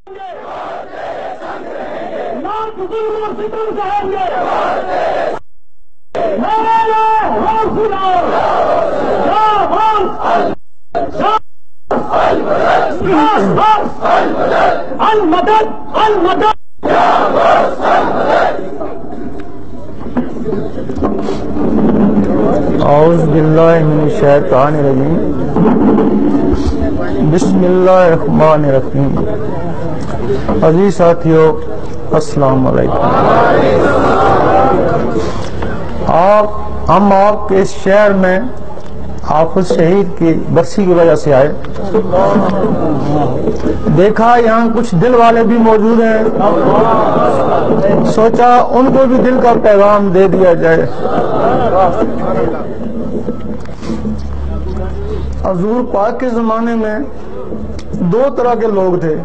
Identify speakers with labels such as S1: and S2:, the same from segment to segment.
S1: المدد المدد
S2: اعوذ باللہ من الشیطان الرجیم بسم اللہ الرحمن الرحیم. عزیز ساتھیو السلام علیکم. ہم آپ کے اس شہر میں حافظ شہید کی برسی کی وجہ سے آئے. دیکھا یہاں کچھ دل والے بھی موجود ہیں, سوچا ان کو بھی دل کا پیغام دے دیا جائے. حضور پاک کے زمانے میں دو طرح کے لوگ تھے,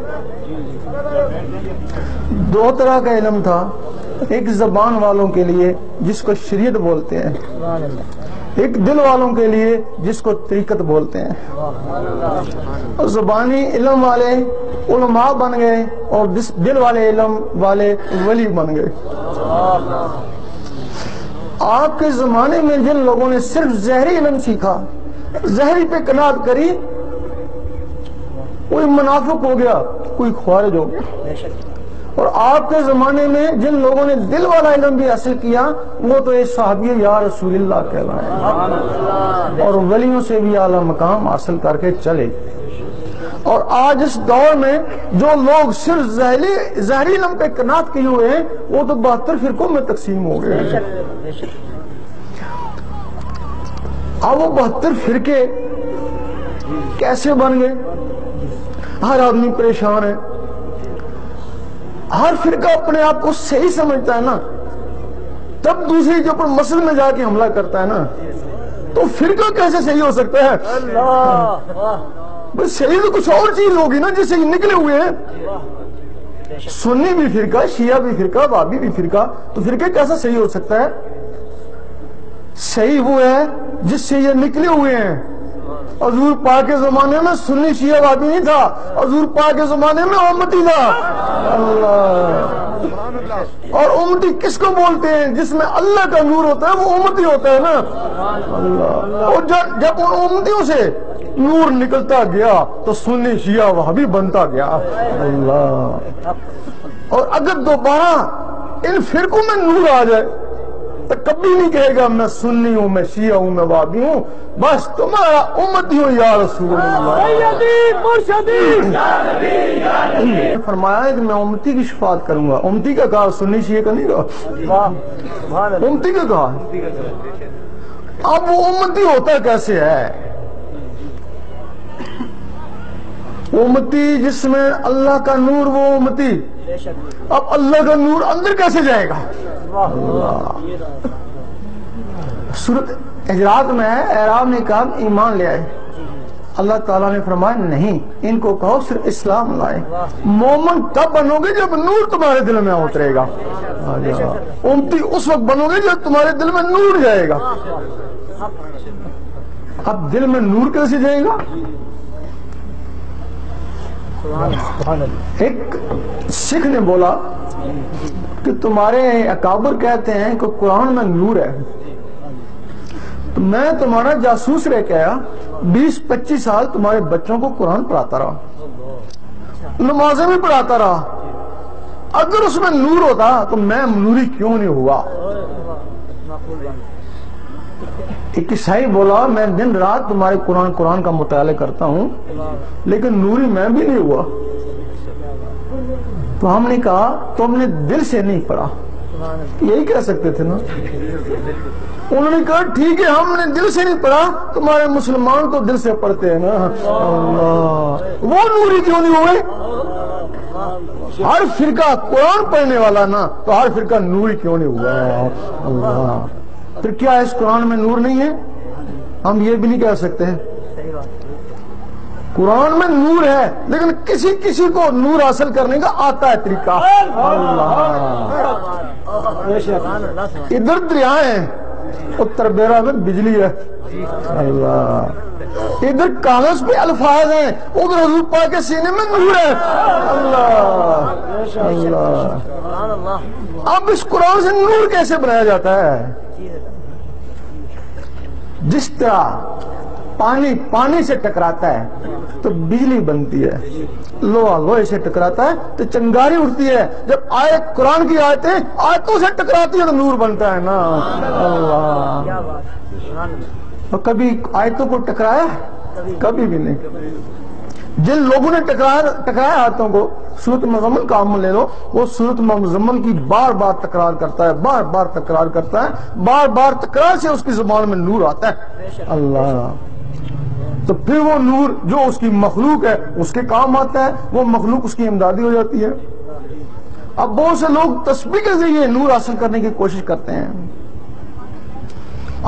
S2: دو طرح کا علم تھا. ایک زبان والوں کے لیے جس کو شریعت بولتے ہیں, ایک دل والوں کے لیے جس کو طریقت بولتے ہیں. اور زبانی علم والے علماء بن گئے اور دل والے علم والے ولی بن گئے. آپ کے زمانے میں جن لوگوں نے صرف ظاہری علم سیکھا, ظاہری پہ قناعت کری, کوئی منافق ہو گیا, کوئی خوارج ہو گیا. اور آپ کے زمانے میں جن لوگوں نے دل والا علم بھی حاصل کیا وہ تو ایک صحابی یا رسول اللہ کہلائے اور ولیوں سے بھی اعلیٰ مقام حاصل کر کے چلے. اور آج اس دور میں جو لوگ صرف ظاہری علم پہ قناعت کیے ہوئے ہیں وہ تو 72 فرقوں میں تقسیم ہو گئے ہیں. اب وہ 72 فرقے کیسے بن گئے؟ ہر آدمی پریشان ہے. ہر فرقہ اپنے آپ کو صحیح سمجھتا ہے نا, تب دوسری کے اوپر مسجد میں جا کے حملہ کرتا ہے نا, تو فرقہ کیسے صحیح ہو سکتا ہے؟ بس صحیح تو کچھ اور چیز ہوگی نا جس سے نکلے ہوئے ہیں. سنی بھی فرقہ, شیعہ بھی فرقہ, وہابی بھی فرقہ, تو فرقہ کیسا صحیح ہو سکتا ہے؟ صحیح وہ ہے جس سے یہ نکلے ہوئے ہیں. حضور پاک کے زمانے میں سنی شیعہ وہابی نہیں تھا, حضور پاک کے زمانے میں امتی تھا. اللہ. اور امتی کس کو بولتے ہیں؟ جس میں اللہ کا نور ہوتا ہے وہ امتی ہوتا ہے نا. اللہ. اور جب ان امتیوں سے نور نکلتا گیا تو سنی شیعہ وہابی بنتا گیا. اللہ. اور اگر دوبارہ ان فرقوں میں نور آ جائے تو کبھی نہیں کہے گا میں سنی ہوں, میں شیعہ ہوں, میں وہابی ہوں, بس تمہارا امتی ہوں یا رسول اللہ. فرمایا ہے کہ میں امتی کی شفاعت کروں گا. امتی کا کہا, سنی شیعہ کا نہیں کہا, امتی کا کہا. اب وہ امتی ہوتا کیسے ہے؟ امتی جس میں اللہ کا نور, وہ امتی. اب اللہ کا نور اندر کیسے جائے گا؟ سورۃ حجرات میں ہے, اعراب نے کہا ایمان لے آئے. اللہ تعالیٰ نے فرمایا نہیں, ان کو کہو صرف اسلام لائے. مومن تب بنو گے جب نور تمہارے دل میں اترے گا. امتی اس وقت بنو گے جب تمہارے دل میں نور جائے گا. اب دل میں نور کیسے جائے گا؟ ایک سکھ نے بولا کہ تمہارے اکابر کہتے ہیں کہ قرآن میں نور ہے, تو میں تمہارا جاسوس رہ کے آیا, 20-25 سال تمہارے بچوں کو قرآن پڑھاتا رہا, نمازیں بھی پڑھاتا رہا. اگر اس میں نور ہوتا تو میں نوری کیوں نہیں ہوا؟ ایک عیسائی بولا میں دن رات تمہارے قرآن کا مطالعہ کرتا ہوں لیکن نوری میں بھی نہیں ہوا. تو ہم نے کہا تم نے دل سے نہیں پڑھا. یہی کہہ سکتے تھے نا. انہوں نے کہا ٹھیک ہے ہم نے دل سے نہیں پڑھا, تمہارے مسلمان تو دل سے پڑھتے ہیں نا. اللہ. وہ نوری کیوں نہیں ہوئے؟ ہر فرقہ قرآن پڑھنے والا نا, تو ہر فرقہ نوری کیوں نہیں ہوا؟ اللہ. پھر کیا اس قرآن میں نور نہیں ہے؟ ہم یہ بھی نہیں کہہ سکتے. قرآن میں نور ہے لیکن کسی کو نور حاصل کرنے کا آتا ہے طریقہ. ادھر دریا ہے, اتر بیرا میں بجلی ہے. اللہ. ادھر کاغذ پہ الفاظ ہیں, ادھر حضور پاک کے سینے میں نور ہے. اللہ. اللہ، اب اس قرآن سے نور کیسے بنایا جاتا ہے؟ جس طرح پانی سے ٹکراتا ہے تو بجلی بنتی ہے، لوہا لوہے سے ٹکراتا ہے تو چنگاری اٹھتی ہے، جب آیت قرآن کی آیتوں سے ٹکراتی ہے تو نور بنتا ہے نا۔ اللہ، تو کبھی آیتوں کو ٹکرایا؟ کبھی بھی نہیں۔ جن لوگوں نے ٹکرایا آیتوں کو، سورۃ مزمل کا عمل لے لو، وہ سورۃ مزمل کی بار بار تکرار کرتا ہے، بار بار تکرار کرتا ہے، بار بار تکرار سے اس کی زبان میں نور آتا ہے۔ اللہ، تو پھر وہ نور جو اس کی مخلوق ہے اس کے کام آتا ہے، وہ مخلوق اس کی امدادی ہو جاتی ہے۔ اب بہت سے لوگ تسبیح کے ذریعے نور حاصل کرنے کی کوشش کرتے ہیں۔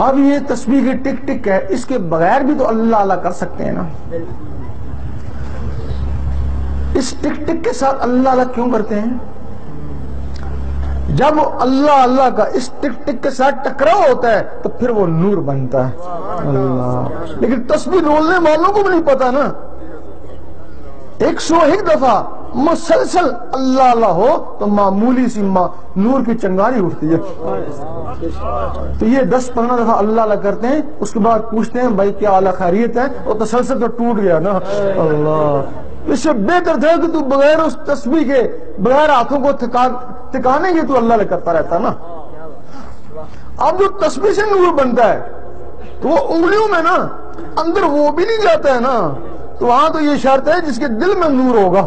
S2: اب یہ تسبیح کی ٹک ٹک ہے، اس کے بغیر بھی تو اللہ اللہ کر سکتے ہیں نا۔ اس ٹک ٹک کے ساتھ اللہ اللہ کیوں کرتے ہیں؟ جب اللہ اللہ کا اس ٹک ٹک کے ساتھ ٹکراؤ ہوتا ہے تو پھر وہ نور بنتا ہے۔ اللہ، لیکن تسبیح بولنے والوں کو بھی نہیں پتا نا، 101 دفعہ مسلسل اللہ اللہ ہو تو معمولی سی نور کی چنگاری اٹھتی ہے۔ تو یہ 10-15 دفعہ اللہ اللہ کرتے ہیں، اس کے بعد پوچھتے ہیں بھائی کیا حال خیریت ہے، اور تسلسل تو ٹوٹ گیا نا۔ اللہ، اس سے بہتر تھا کہ تو بغیر اس تسبیح کے، بغیر ہاتھوں کو ٹکانے کے تو اللہ اللہ کرتا رہتا نا۔ اب جو تسبیح سے نور بنتا ہے تو وہ انگلیوں میں نا، اندر وہ بھی نہیں جاتا ہے نا، تو وہاں تو یہ شرط ہے جس کے دل میں نور ہوگا۔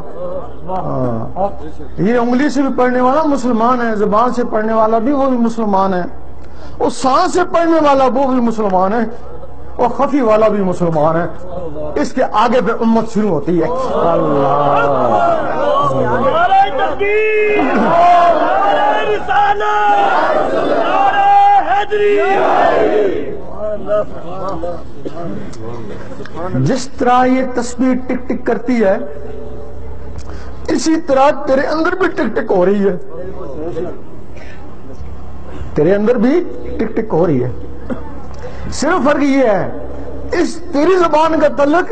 S2: یہ انگلی سے بھی پڑھنے والا مسلمان ہے، زبان سے پڑھنے والا بھی وہ بھی مسلمان ہے، اور سانس سے پڑھنے والا وہ بھی مسلمان ہے، اور خفی والا بھی مسلمان ہے۔ اس کے آگے پہ امت شروع ہوتی ہے۔ جس طرح یہ تسبیح ٹک ٹک کرتی ہے، اسی طرح تیرے اندر بھی ٹک ٹک ہو رہی ہے، تیرے اندر بھی ٹک ٹک ہو رہی ہے۔ صرف فرق یہ ہے، اس تیری زبان کا تعلق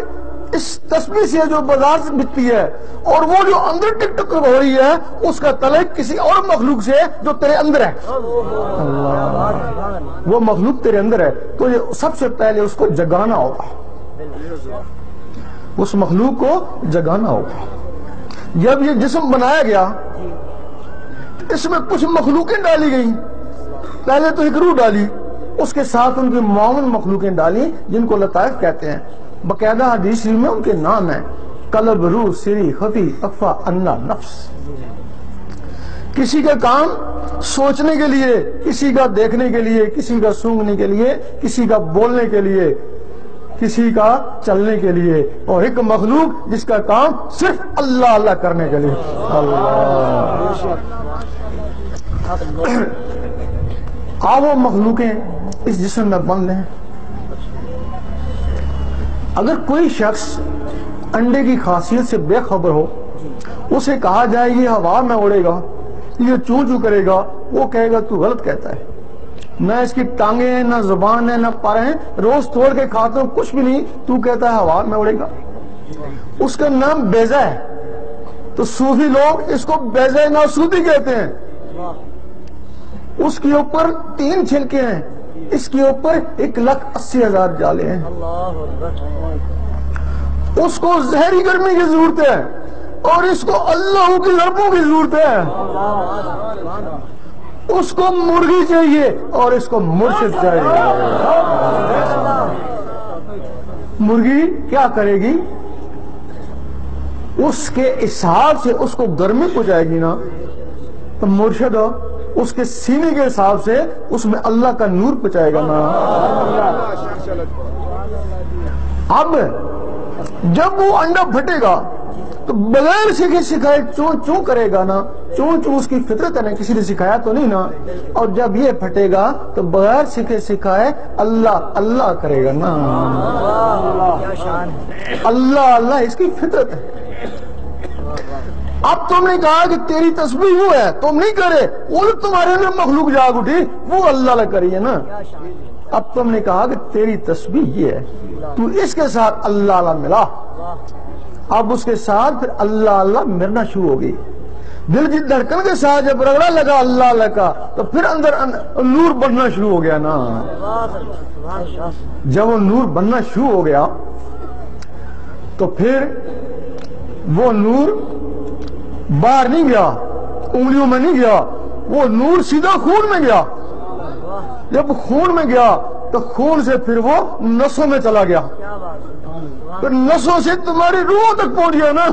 S2: اس تسبیح سے جو بازار سے بکتی ہے، اور وہ جو اندر ٹک ٹک ہو رہی ہے اس کا تعلق کسی اور مخلوق سے جو تیرے اندر ہے۔ اللہ، وہ مخلوق تیرے اندر ہے تو یہ سب سے پہلے اس کو جگانا ہوگا، اس مخلوق کو جگانا ہوگا۔ جب یہ جسم بنایا گیا اس میں کچھ مخلوقیں ڈالی گئیں، پہلے تو ایک روح ڈالی، اس کے ساتھ ان کی معاون مخلوقیں ڈالی جن کو لطائف کہتے ہیں۔ باقاعدہ حدیث میں ان کے نام ہیں، قلب، روح، سری، خفی، اخفا، انا، نفس۔ کسی کا کام سوچنے کے لیے، کسی کا دیکھنے کے لیے، کسی کا سونگنے کے لیے، کسی کا بولنے کے لیے، کسی کا چلنے کے لیے، اور ایک مخلوق جس کا کام صرف اللہ اللہ کرنے کے لیے۔ اللہ، وہ مخلوقیں اس جسم میں بند ہیں۔ اگر کوئی شخص انڈے کی خاصیت سے بے خبر ہو، اسے کہا جائے یہ ہوا میں اڑے گا، یہ چوں چوں کرے گا، وہ کہے گا تو غلط کہتا ہے، نہ اس کی ٹانگیں ہیں، نہ زبان ہے، نہ پر ہیں، روز توڑ کے کھاتا ہوں کچھ بھی نہیں، تو کہتا ہے ہوا میں اڑے گا۔ اس کا نام بیضہ ہے، تو صوفی لوگ اس کو بیضہ ناسودی کہتے ہیں۔ اس کے اوپر 3 چھلکے ہیں، اس کے اوپر 1,80,000 جالے ہیں۔ اس کو زہری گرمی کی ضرورت ہے اور اس کو اللہ کی ضربوں کی ضرورت ہے۔ اس کو مرغی چاہیے اور اس کو مرشد چاہیے۔ مرغی کیا کرے گی؟ اس کے حساب سے اس کو گرمی پہنچائے گی نا، تو مرشد اس کے سینے کے حساب سے اس میں اللہ کا نور پہنچائے گا نا۔ اب جب وہ انڈا پھٹے گا تو بغیر سیکھے سکھائے چوں چوں کرے گا نا، چوں چوں اس کی فطرت ہے نا، کسی نے سکھایا تو نہیں نا۔ اور جب یہ پھٹے گا تو بغیر سیکھے سکھائے اللہ اللہ کرے گا نا۔ اللہ اللہ اس کی فطرت ہے۔ اب تم نے کہا کہ تیری تسبیح وہ ہے، تم نہیں کرے، وہ تمہارے اندر مخلوق جاگ اٹھی، وہ اللہ اللہ کری ہے نا۔ اب تم نے کہا کہ تیری تسبیح یہ ہے، تو اس کے ساتھ اللہ اللہ ملا، اب اس کے ساتھ پھر اللہ اللہ مرنا شروع ہو گئی۔ دل کی دھڑکن کے ساتھ جب رگڑا لگا اللہ اللہ کا تو پھر اندر نور بننا شروع ہو گیا نا. جب وہ نور بننا شروع ہو گیا تو پھر وہ نور باہر نہیں گیا, انگلیوں میں نہیں گیا, وہ نور سیدھا خون میں گیا. جب خون میں گیا تو خون سے پھر وہ نسوں میں چلا گیا, پھر نسوں سے تمہاری روح تک پہنچ گیا نا.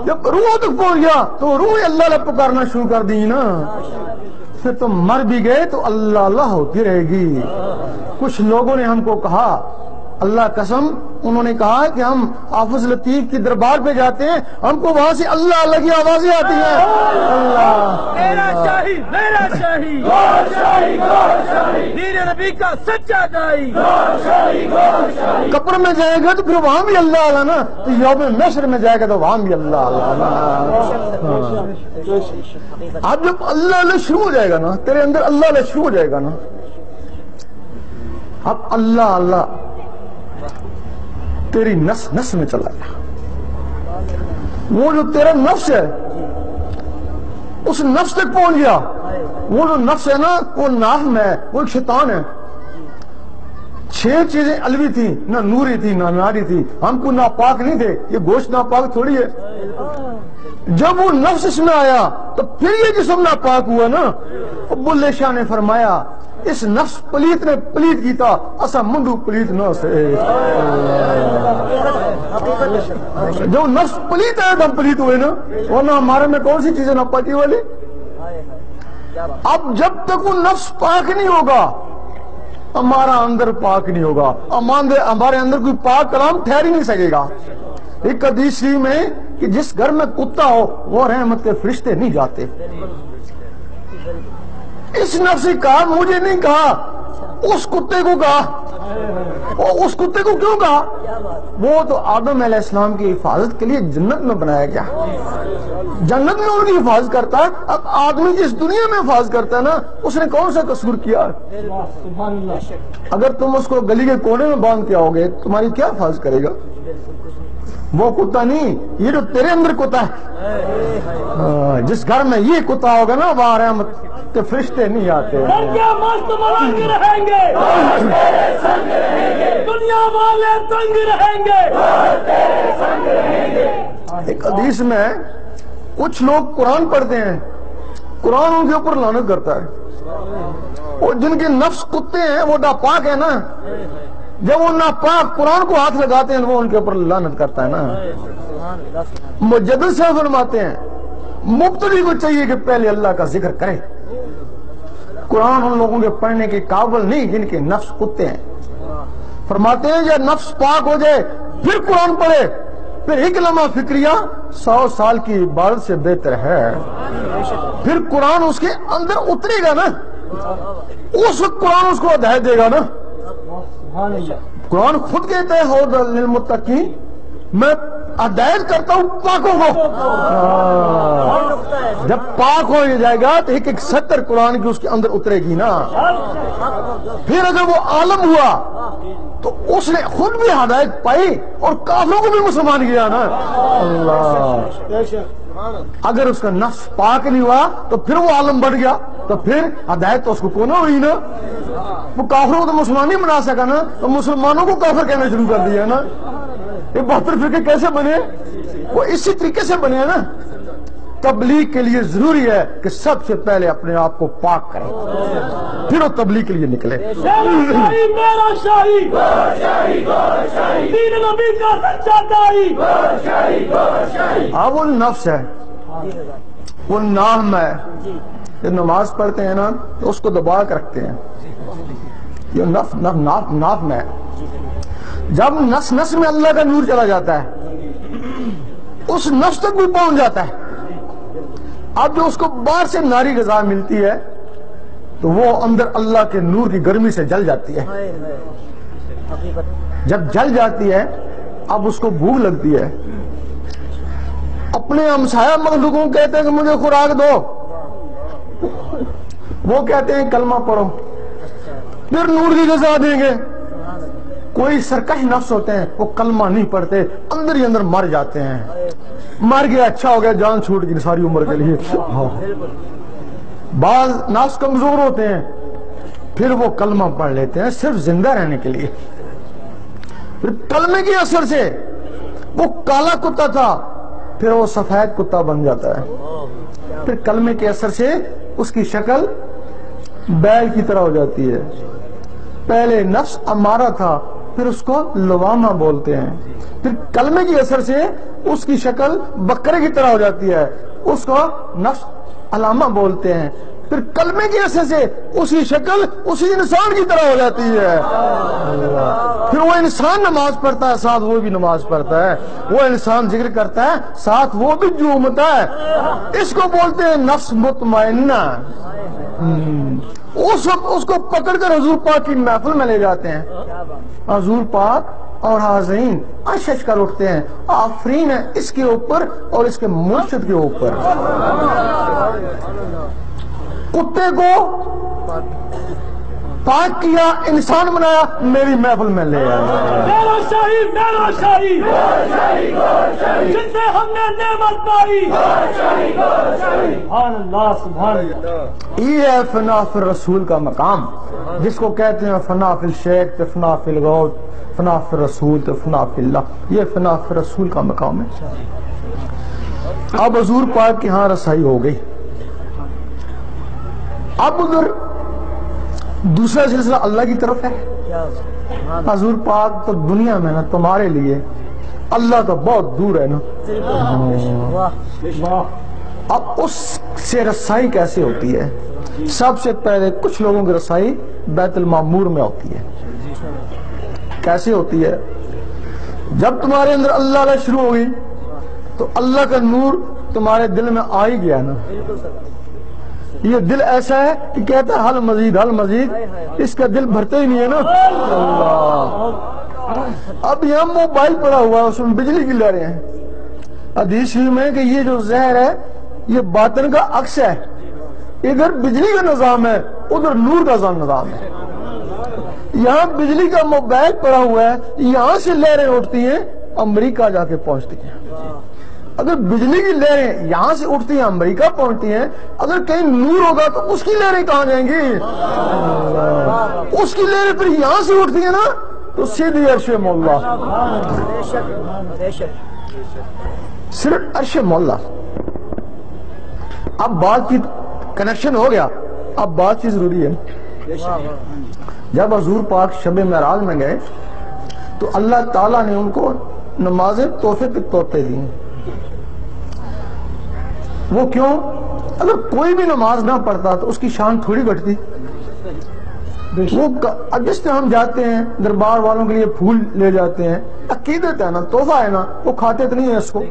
S2: جب روح تک پہنچ گیا تو روح اللہ اللہ پکارنا شروع کر دی نا. پھر تم مر بھی گئے تو اللہ اللہ ہوتی رہے گی. کچھ لوگوں نے ہم کو کہا, اللہ قسم انہوں نے کہا کہ ہم حافظ لطیف کی دربار پہ جاتے ہیں, ہم کو وہاں سے اللہ اللہ کی آوازیں آتی ہیں. اللہ
S1: میرا شاہی دین نبی کا سچا دائی.
S2: قبر میں جائے گا تو پھر وہاں بھی اللہ اللہ نا, تو یوم محشر میں جائے گا تو وہاں بھی اللہ اللہ. اب جب اللہ اللہ شروع ہو جائے گا نا, تیرے اندر اللہ اللہ شروع ہو جائے گا نا, اب اللہ اللہ تیری نس نس میں چلا گیا. وہ جو تیرا نفس ہے اس نفس تک پہنچ گیا. وہ جو نفس ہے نا وہ ناہم ہے, وہ ایک شیطان ہے. 6 چیزیں علوی تھی, نہ نوری تھی نہ ناری تھی. ہم کو ناپاک نہیں تھے, یہ گوشت ناپاک تھوڑی ہے. جب وہ نفس اس میں آیا تو پھر یہ جسم ناپاک ہوا نا. بلے شاہ نے فرمایا اس نفس پلیت نے پلیت کیتا, اسا منڈو پلیت نہ سے. جو نفس پلیت ہے ہم پلیت ہوئے نا, ورنہ ہمارے میں کون سی چیزیں ناپاکی والی. اب جب تک وہ نفس پاک نہیں ہوگا ہمارا اندر پاک نہیں ہوگا, ہمارے اندر کوئی پاک کلام ٹھہر ہی نہیں سکے گا. ایک حدیث میں کہ جس گھر میں کتا ہو وہ رحمت کے فرشتے نہیں جاتے. اس نفس نے کہا مجھے نہیں کہا, اس کتے کو کہا. اس کتے کو کیوں کہا؟ وہ تو آدم علیہ السلام کی حفاظت کے لیے جنت میں بنایا گیا, جنت میں ان کی حفاظت کرتا ہے. اب آدمی جس دنیا میں حفاظت کرتا ہے نا, اس نے کون سا قصور کیا؟ اگر تم اس کو گلی کے کونے میں باندھ کے آؤ گے تمہاری کیا حفاظت کرے گا؟ وہ کتا نہیں, یہ جو تیرے اندر کتا ہے, جس گھر میں یہ کتا ہوگا نا وہاں رحمت کے فرشتے نہیں آتے.
S1: مست ملنگ رہیں گے, دنیا والے تنگ رہیں گے.
S2: ایک حدیث میں کچھ لوگ قرآن پڑھتے ہیں, قرآن ان کے اوپر لعنت کرتا ہے. اور جن کے نفس کتے ہیں وہ ناپاک ہے نا, جب وہ ناپاک قرآن کو ہاتھ لگاتے ہیں وہ ان کے اوپر لعنت کرتا ہے نا. مجدد سے فرماتے ہیں مبتدی کو چاہیے کہ پہلے اللہ کا ذکر کرے. قرآن ان لوگوں کے پڑھنے کے قابل نہیں جن کے نفس کتے ہیں. فرماتے ہیں جب نفس پاک ہو جائے پھر قرآن پڑھے, پھر ایک لمحہ فکریہ 100 سال کی عبادت سے بہتر ہے. پھر قرآن اس کے اندر اترے گا نا, اس وقت قرآن اس کو ہدایت دے گا نا. قرآن خود کہتا ہے ہدی للمتقین, میں ہدایت کرتا ہوں پاکوں کو. جب پاک ہو جائے گا تو ایک سطر قرآن کی اس کے اندر اترے گی نا. پھر اگر وہ عالم ہوا تو اس نے خود بھی ہدایت پائی اور کافروں کو بھی مسلمان کیا نا. اللہ, اگر اس کا نفس پاک نہیں ہوا تو پھر وہ عالم بڑھ گیا تو پھر ہدایت تو اس کو کون ہوئی نا. وہ کافروں کو تو مسلمان نہیں بنا سکا نا, تو مسلمانوں کو کافر کہنا شروع کر دیا نا. یہ 72 فرقے کیسے بنے؟ وہ اسی طریقے سے بنے نا. تبلیغ کے لیے ضروری ہے کہ سب سے پہلے اپنے آپ کو پاک کریں, پھر وہ تبلیغ کے لیے نکلے.
S1: میرا شاہی دین نبی کا سچا دائی.
S2: اب وہ نفس ہے, وہ نام ہے. جب نماز پڑھتے ہیں نا تو اس کو دبا کے رکھتے ہیں. یہ ناف میں جب نس نس میں اللہ کا نور چلا جاتا ہے اس نفس تک بھی پہنچ جاتا ہے. اب جو اس کو باہر سے ناری غذا ملتی ہے تو وہ اندر اللہ کے نور کی گرمی سے جل جاتی ہے. جب جل جاتی ہے اب اس کو بھوک لگتی ہے. اپنے ہمسایہ مخلوقوں کو کہتے ہیں کہ مجھے خوراک دو, وہ کہتے ہیں کلمہ پڑھو, پھر نور کی غذا دیں گے. کوئی سرکش نفس ہوتے ہیں وہ کلمہ نہیں پڑھتے, اندر ہی اندر مر جاتے ہیں. مر گیا اچھا ہو گیا، جان چھوٹ گئی ساری عمر کے لیے. بعض نفس کمزور ہوتے ہیں، پھر وہ کلمہ پڑھ لیتے ہیں صرف زندہ رہنے کے لیے. پھر کلمے کے اثر سے وہ کالا کتا تھا، پھر وہ سفید کتا بن جاتا ہے. پھر کلمے کے اثر سے اس کی شکل بیل کی طرح ہو جاتی ہے. پہلے نفس امارہ تھا، پھر اس کو لوامہ بولتے ہیں. پھر کلمے کی اثر سے اس کی شکل بکرے کی طرح ہو جاتی ہے، اس کو نفس علامہ بولتے ہیں. پھر کلمے کی اثر سے اس کی شکل اسی انسان کی طرح ہو جاتی ہے. پھر وہ انسان نماز پڑھتا ہے، ساتھ وہ بھی نماز پڑھتا ہے. وہ انسان ذکر کرتا ہے، ساتھ وہ بھی جھومتا ہے. اس کو بولتے ہیں نفس مطمئنہ. اس وقت اس کو پکڑ کر حضور پاک کی محفل میں لے جاتے ہیں. حضور پاک اور حاضرین اشش کر اٹھتے ہیں، آفرین ہے اس کے اوپر اور اس کے مرشد کے اوپر. کتے کو پاک کیا، انسان بنایا، میری محفل میں لے آیا.
S1: میرا شاہی میرا شاہی جن سے ہم نے نعمت پائی. سبحان اللہ سبحان اللہ.
S2: یہ ہے فنا فی الرسول کا مقام، جس کو کہتے ہیں فنا فی الشیخ تو فنا فی الغوث، فنا فی الرسول تو فنا فی اللہ. یہ فنا فی الرسول کا مقام ہے. اب حضور پاک کی ہاں رسائی ہو گئی. اب ادھر دوسرا سلسلہ اللہ کی طرف ہے. حضور پاک تو دنیا میں نا تمہارے لیے، اللہ تو بہت دور ہے نا. اب اس سے رسائی کیسے ہوتی ہے؟ سب سے پہلے کچھ لوگوں کی رسائی بیت المعمور میں ہوتی ہے. کیسے ہوتی ہے؟ جب تمہارے اندر اللہ علیہ شروع ہو گئی تو اللہ کا نور تمہارے دل میں آ ہی گیا نا. یہ دل ایسا ہے کہ کہتا ہے حل مزید حل مزید، اس کا دل بھرتا ہی نہیں ہے نا. اب یہاں موبائل پڑا ہوا ہے، اس میں بجلی کی لہریں ہیں. حدیث میں کہ یہ جو زہر ہے یہ باطن کا عکس ہے. ادھر بجلی کا نظام ہے، ادھر نور کا نظام ہے. یہاں بجلی کا موبائل پڑا ہوا ہے، یہاں سے لہریں اٹھتی ہیں، امریکہ جا کے پہنچتی ہیں. اگر بجلی کی لہریں یہاں سے اٹھتی ہیں امریکہ پہنچتی ہیں، اگر کہیں نور ہوگا تو اس کی لہریں کہاں جائیں گی؟ اس کی لہریں پھر یہاں سے اٹھتی ہیں نا تو سیدھی عرش مولا، صرف عرش مولا. اب بات کی کنیکشن ہو گیا. اب بات چیز ضروری ہے. جب حضور پاک شب معراج میں گئے تو اللہ تعالیٰ نے ان کو نمازیں تحفے کے طور پہ دی. وہ کیوں؟ اگر کوئی بھی نماز نہ پڑھتا تو اس کی شان تھوڑی گھٹتی. وہ جس طرح ہم جاتے ہیں دربار والوں کے لیے پھول لے جاتے ہیں، عقیدت ہے نا، تحفہ ہے نا، وہ کھاتے تو نہیں ہے اس کو.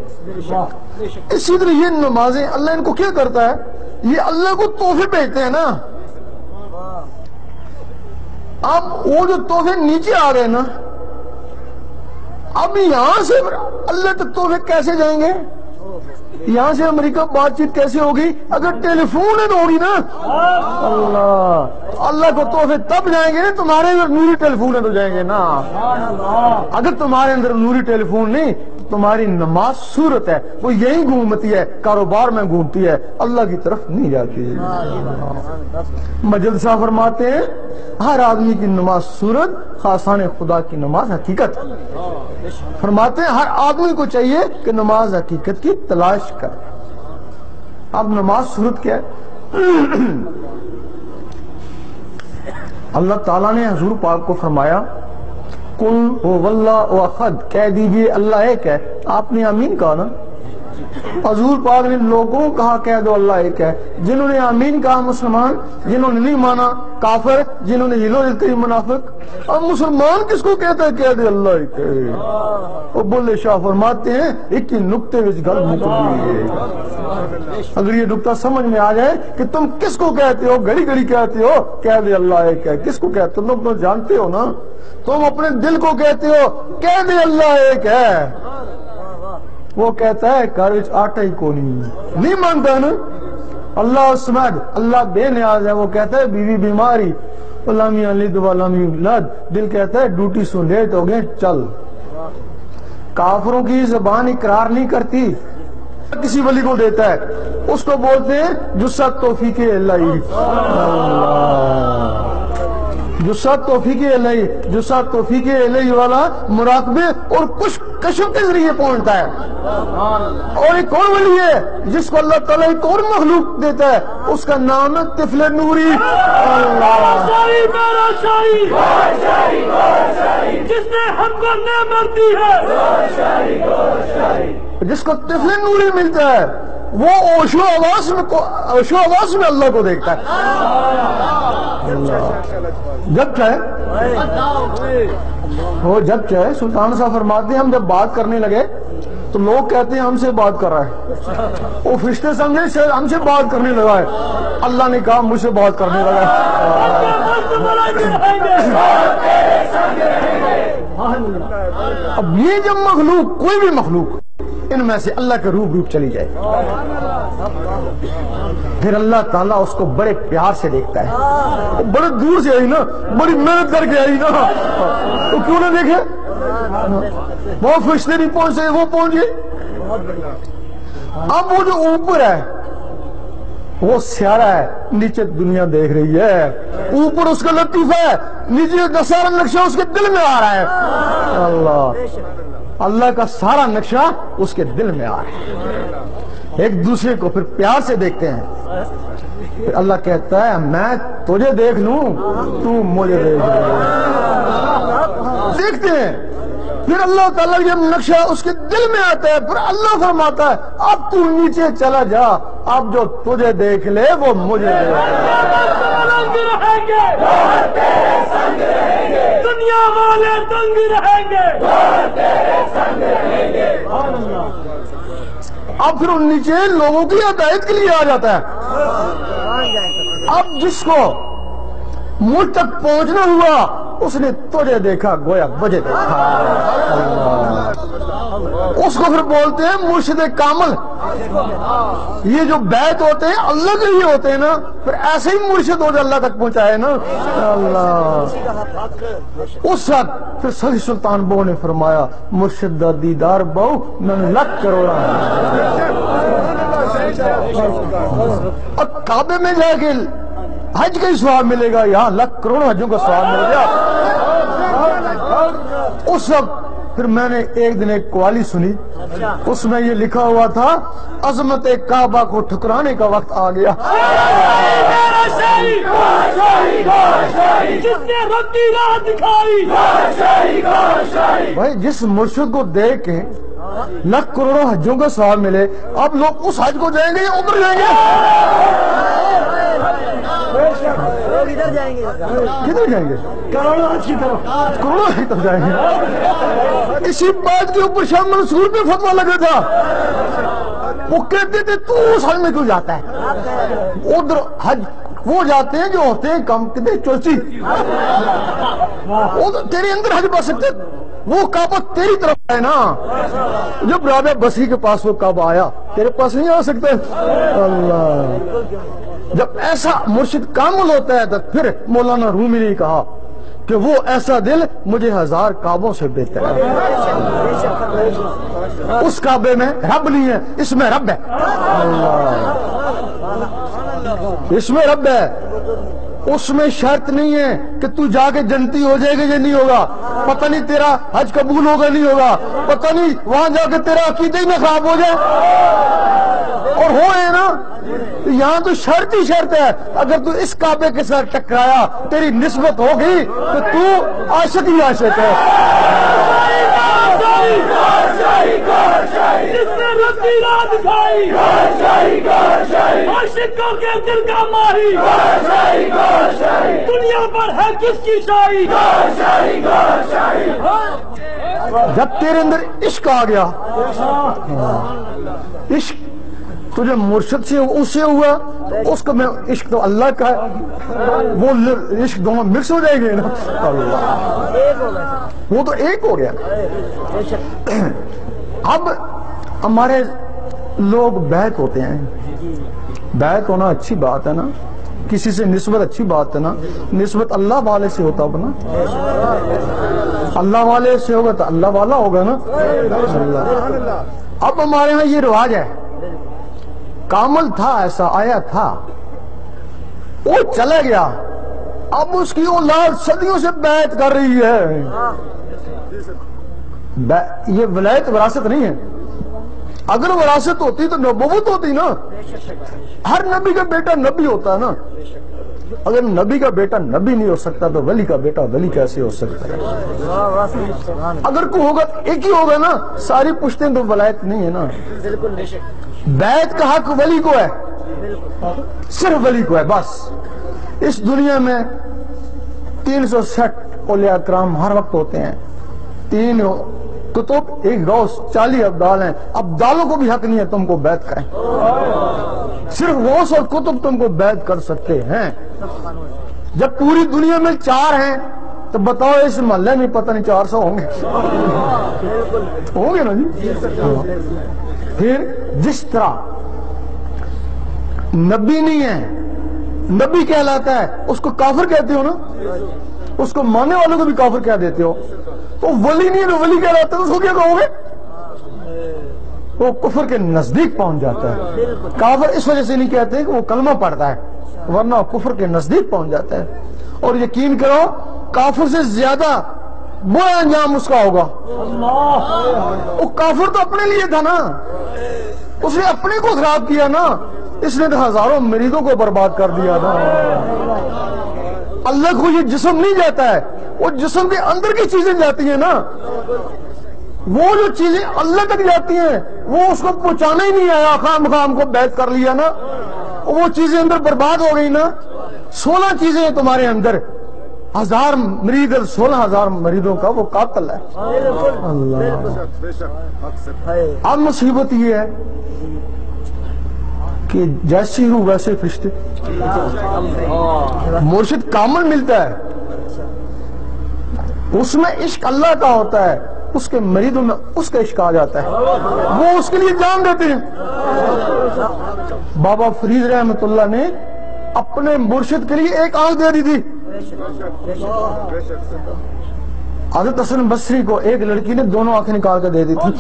S2: اسی طرح یہ نمازیں اللہ ان کو کیا کرتا ہے؟ یہ اللہ کو تحفے بھیجتے ہیں نا. اب وہ جو تحفے نیچے آ گئے نا، اب یہاں سے اللہ تک تحفے کیسے جائیں گے؟ یہاں سے امریکہ بات چیت کیسے ہوگی؟ اگر ٹیلی فون ہے تو ہوگی نا. اللہ کو تحفے تب جائیں گے نا تمہارے اندر نوری ٹیلی فون ہے تو جائیں گے نا. اگر تمہارے اندر نوری ٹیلی فون نہیں، تمہاری نماز صورت ہے، وہ یہی گھومتی ہے، کاروبار میں گھومتی ہے، اللہ کی طرف نہیں جاتی. مجد صاحب فرماتے ہیں ہر آدمی کی نماز صورت، خاصان خدا کی نماز حقیقت. فرماتے ہیں ہر آدمی کو چاہیے کہ نماز حقیقت کی تلاش کر. اب نماز صورت کیا ہے؟ اللہ تعالیٰ نے حضور پاک کو فرمایا قل هو اللہ احد، کہہ دیجئے اللہ ایک ہے. آپ نے آمین کہا نا. حضور پاک نے لوگوں کو کہا کہہ دو اللہ ایک ہے. جنہوں نے آمین کہا مسلمان، جنہوں نے نہیں مانا کافر، جنہوں نے ہلو ہلتے منافق. اب مسلمان کس کو کہتا ہے کہہ دے اللہ ایک ہے؟ وہ بولے شاہ فرماتے ہیں ایک ہی نقطے وچ گل مکمل ہے. اگر یہ نقطہ سمجھ میں آ جائے کہ تم کس کو کہتے ہو، گھڑی گھڑی کہتے ہو کہہ دے اللہ ایک ہے، کس کو کہتے ہو؟ تم تو جانتے ہو نا. تم اپنے دل کو کہتے ہو کہہ دے اللہ ایک ہے. وہ کہتا ہے گھر وچ آٹا ہی کو نہیں مانتا نا. اللہ سمد، اللہ بے نیاز ہے. وہ کہتا ہے بیوی بیماری، لم یلد ولم یولد. دل کہتا ہے ڈیوٹی سے لیٹ ہو گئے چل. کافروں کی زبان اقرار نہیں کرتی کسی ولی کو دیتا ہے اس کو بولتے ہیں جسد توفیق الہی. جسد توفیق الہی، جسد توفیق الہی والا مراقبے اور کچھ کشف کے ذریعے پہنچتا ہے. اور ایک اور ولی ہے جس کو اللہ تعالیٰ ایک اور مخلوق دیتا ہے، اس کا نام ہے طفل نوری.
S1: جس نے ہم کو نعمت دی ہے،
S2: جس کو طفل نوری ملتا ہے وہ اوشو آواز میں اللہ کو دیکھتا ہے. جب چاہے سلطان صاحب فرماتے ہیں ہم جب بات کرنے لگے تو لوگ کہتے ہیں ہم سے بات کر رہا ہے، وہ فرشتے سمجھے ہم سے بات کرنے لگا ہے. اللہ نے کہا مجھ سے بات کرنے لگا اب یہ جب مخلوق کوئی بھی مخلوق ان میں سے اللہ کے روپ چلی جائے پھر اللہ تعالیٰ اس کو بڑے پیار سے دیکھتا ہے. وہ بڑے دور سے آئی نا، بڑی محنت کر کے آئی نا، تو کیوں نہ دیکھے؟ وہ فرشتے نہیں پہنچے، وہ پہنچے. اب وہ جو اوپر ہے وہ سیارہ ہے، نیچے دنیا دیکھ رہی ہے. اوپر اس کا لطیفہ ہے، نیچے کا سارا نقشہ اس کے دل میں آ رہا ہے. اللہ کا سارا نقشہ اس کے دل میں آ رہا ہے. ایک دوسرے کو پھر پیار سے دیکھتے ہیں. پھر اللہ کہتا ہے میں تجھے دیکھ لوں تو مجھے دیکھ لوں. دیکھتے ہیں پھر اللہ تعالیٰ جب نقشہ اس کے دل میں آتا ہے پھر اللہ فرماتا ہے اب تو نیچے چلا جا، اب جو تجھے دیکھ لے وہ مجھے دیکھ لے.
S1: دنیا والے تنگ رہیں گے.
S2: اب پھر نیچے لوگوں کی ہدایت کے لیے آ جاتا ہے. اب جس کو مجھ تک پہنچنا ہوا اس نے تجھے دیکھا گویا مجھے دیکھا. اس کو پھر بولتے ہیں مرشد کامل. یہ جو بیعت ہوتے ہیں اللہ کے لیے ہوتے ہیں نا، پھر ایسے ہی مرشد ہو جو اللہ تک پہنچائے نا اللہ. اس وقت پھر سخی سلطان بہو نے فرمایا مرشد دا دیدار بہو میں لکھ کروڑا. اور کعبے میں جا کے حج کا ہی ثواب ملے گا، یہاں لاکھ کروڑ حجوں کا ثواب مل گیا. اس وقت پھر میں نے ایک دن ایک قوالی سنی، اس میں یہ لکھا ہوا تھا عظمت کعبہ کو ٹھکرانے کا وقت آ گیا.
S1: جس نے رتی راہ دکھائی،
S2: بھائی جس مرشد کو دیکھ کے لاکھ کروڑوں حجوں کا ثواب ملے، اب لوگ اس حج کو جائیں گے یا ادھر جائیں گے؟ کدھر جائیں گے؟ کروڑوں حج کی طرف جائیں گے. اسی بات کے اوپر شاہ منصور پہ فتویٰ لگا تھا. وہ کہتے تھے تو اس حج میں کیوں جاتا ہے؟ ادھر حج وہ جاتے ہیں جو ہوتے ہیں کم کتنے چوچی، تیرے اندر حج بچ سکتے. وہ کعبہ تیری طرف ہے نا. جب رابعہ بصری کے پاس وہ کعبہ آیا تیرے پاس نہیں آ سکتے. اللہ جب ایسا مرشد کامل ہوتا ہے تو پھر مولانا رومی نے کہا کہ وہ ایسا دل مجھے ہزار کعبوں سے بہتر ہے. اس کعبے میں رب نہیں ہے، اس میں رب ہے. اس میں رب ہے. اس میں شرط نہیں ہے کہ تو جا کے جنتی ہو جائے گا یا نہیں ہوگا، پتہ نہیں تیرا حج قبول ہوگا نہیں ہوگا، پتہ نہیں وہاں جا کے تیرا عقیدہ ہی نہ خراب ہو جائے. اور ہوئے نا یہاں تو شرط ہی شرط ہے، اگر تو اس کعبے کے ساتھ ٹکرایا تیری نسبت ہوگی تو تو عاشق ہی عاشق ہے.
S1: جس نے رتی راہ دکھائی، عاشقوں کے دل کا ماہی، دنیا پر ہے کس کی شاہی.
S2: جب تیرے اندر عشق آ گیا، عشق تجھے مرشد سے اس سے ہوا، اس کو میں عشق تو اللہ کا ہے، وہ عشق دونوں مکس ہو جائیں گے نا. اللہ وہ تو ایک ہو گیا. اب ہمارے لوگ بیعت ہوتے ہیں، بیعت ہونا اچھی بات ہے نا، کسی سے نسبت اچھی بات ہے نا. نسبت اللہ والے سے ہوتا ہوگا نا، اللہ والے سے ہوگا تو اللہ والا ہوگا نا. اب ہمارے ہاں یہ رواج ہے کامل تھا، ایسا آیا تھا، وہ چلا گیا، اب اس کی اولاد صدیوں سے بیعت کر رہی ہے۔ یہ ولایت وراثت نہیں ہے، اگر وراثت ہوتی تو نبوت ہوتی نا، ہر نبی کا بیٹا نبی ہوتا ہے نا، اگر نبی کا بیٹا نبی نہیں ہو سکتا تو ولی کا بیٹا ولی کیسے ہو سکتا ہے؟ اگر کوئی ہوگا ایک ہی ہوگا نا، ساری پشتیں تو ولایت نہیں ہے نا۔ بیعت کا حق ولی کو ہے، صرف ولی کو ہے بس۔ اس دنیا میں 360 اولیاء کرام ہر وقت ہوتے ہیں، 3 کتب، 1 غوث، 40 ابدال ہیں، ابدالوں کو بھی حق نہیں ہے تم کو بیعت کریں، صرف غوث اور کتب تم کو بیعت کر سکتے ہیں۔ جب پوری دنیا میں 4 ہیں تو بتاؤ اس محلے میں پتہ نہیں 400 ہوں گے، ہوں گے نا جی۔ پھر جس طرح نبی نہیں ہے، نبی کہلاتا ہے، اس کو کافر کہتے ہو نا، اس کو ماننے والوں کو بھی کافر کہہ دیتے ہو، تو ولی نہیں ہے تو ولی کہلاتا ہے، اس کو کیا کہو گے؟ وہ کفر کے نزدیک پہنچ جاتا ہے۔ کافر اس وجہ سے نہیں کہتے کہ وہ کلمہ پڑھتا ہے، ورنہ کفر کے نزدیک پہنچ جاتا ہے۔ اور یقین کرو کافر سے زیادہ برا انجام اس کا ہوگا۔ وہ کافر تو اپنے لیے تھا نا، اس نے اپنے کو خراب کیا نا، اس نے تو ہزاروں مریضوں کو برباد کر دیا تھا۔ اللہ کو یہ جسم نہیں جاتا ہے، وہ جسم کے اندر کی چیزیں جاتی ہیں نا، وہ جو چیزیں اللہ تک جاتی ہیں وہ اس کو پہنچانا ہی نہیں آیا، خام خام کو بیعت کر لیا نا، وہ چیزیں اندر برباد ہو گئی نا۔ 16 چیزیں ہیں تمہارے اندر، 1000 مرید، 16,000 مریدوں کا وہ قاتل ہے۔ اللہ، اب مصیبت یہ ہے کہ جیسی روح ویسے فرشتے، مرشد کامل ملتا ہے، اس میں عشق اللہ کا ہوتا ہے، اس کے مریدوں میں اس کا عشق آ جاتا ہے، وہ اس کے لیے جان دیتے ہیں۔ بابا فرید رحمت اللہ نے اپنے مرشد کے لیے 1 آنکھ دے دی تھی۔ حضرت حسن بصری کو ایک لڑکی نے 2 آنکھیں نکال کر دے دی تھی،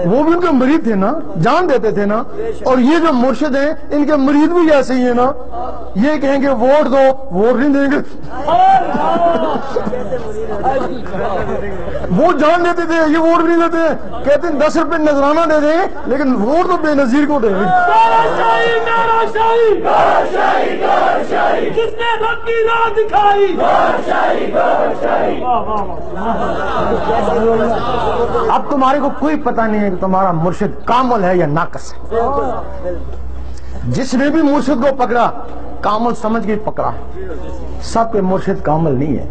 S2: وہ بھی ان کے مرید تھے نا، جان دیتے تھے نا۔ اور یہ جو مرشد ہیں ان کے مرید بھی ایسے ہی ہیں نا، یہ کہیں گے ووٹ دو، ووٹ نہیں دیں گے، وہ جان دیتے تھے، یہ ووٹ نہیں دیتے ہیں، کہتے ہیں 10 روپے نذرانہ دے دیں لیکن ووٹ تو بے نظیر کو دیں گے۔
S1: جس نے حق کی راہ دکھائی،
S2: اب تمہارے کو کوئی پتہ نہیں ہے کہ تمہارا مرشد کامل ہے یا ناقص ہے۔ جس نے بھی مرشد کو پکڑا کامل سمجھ کے پکڑا، سب کے مرشد کامل نہیں ہے۔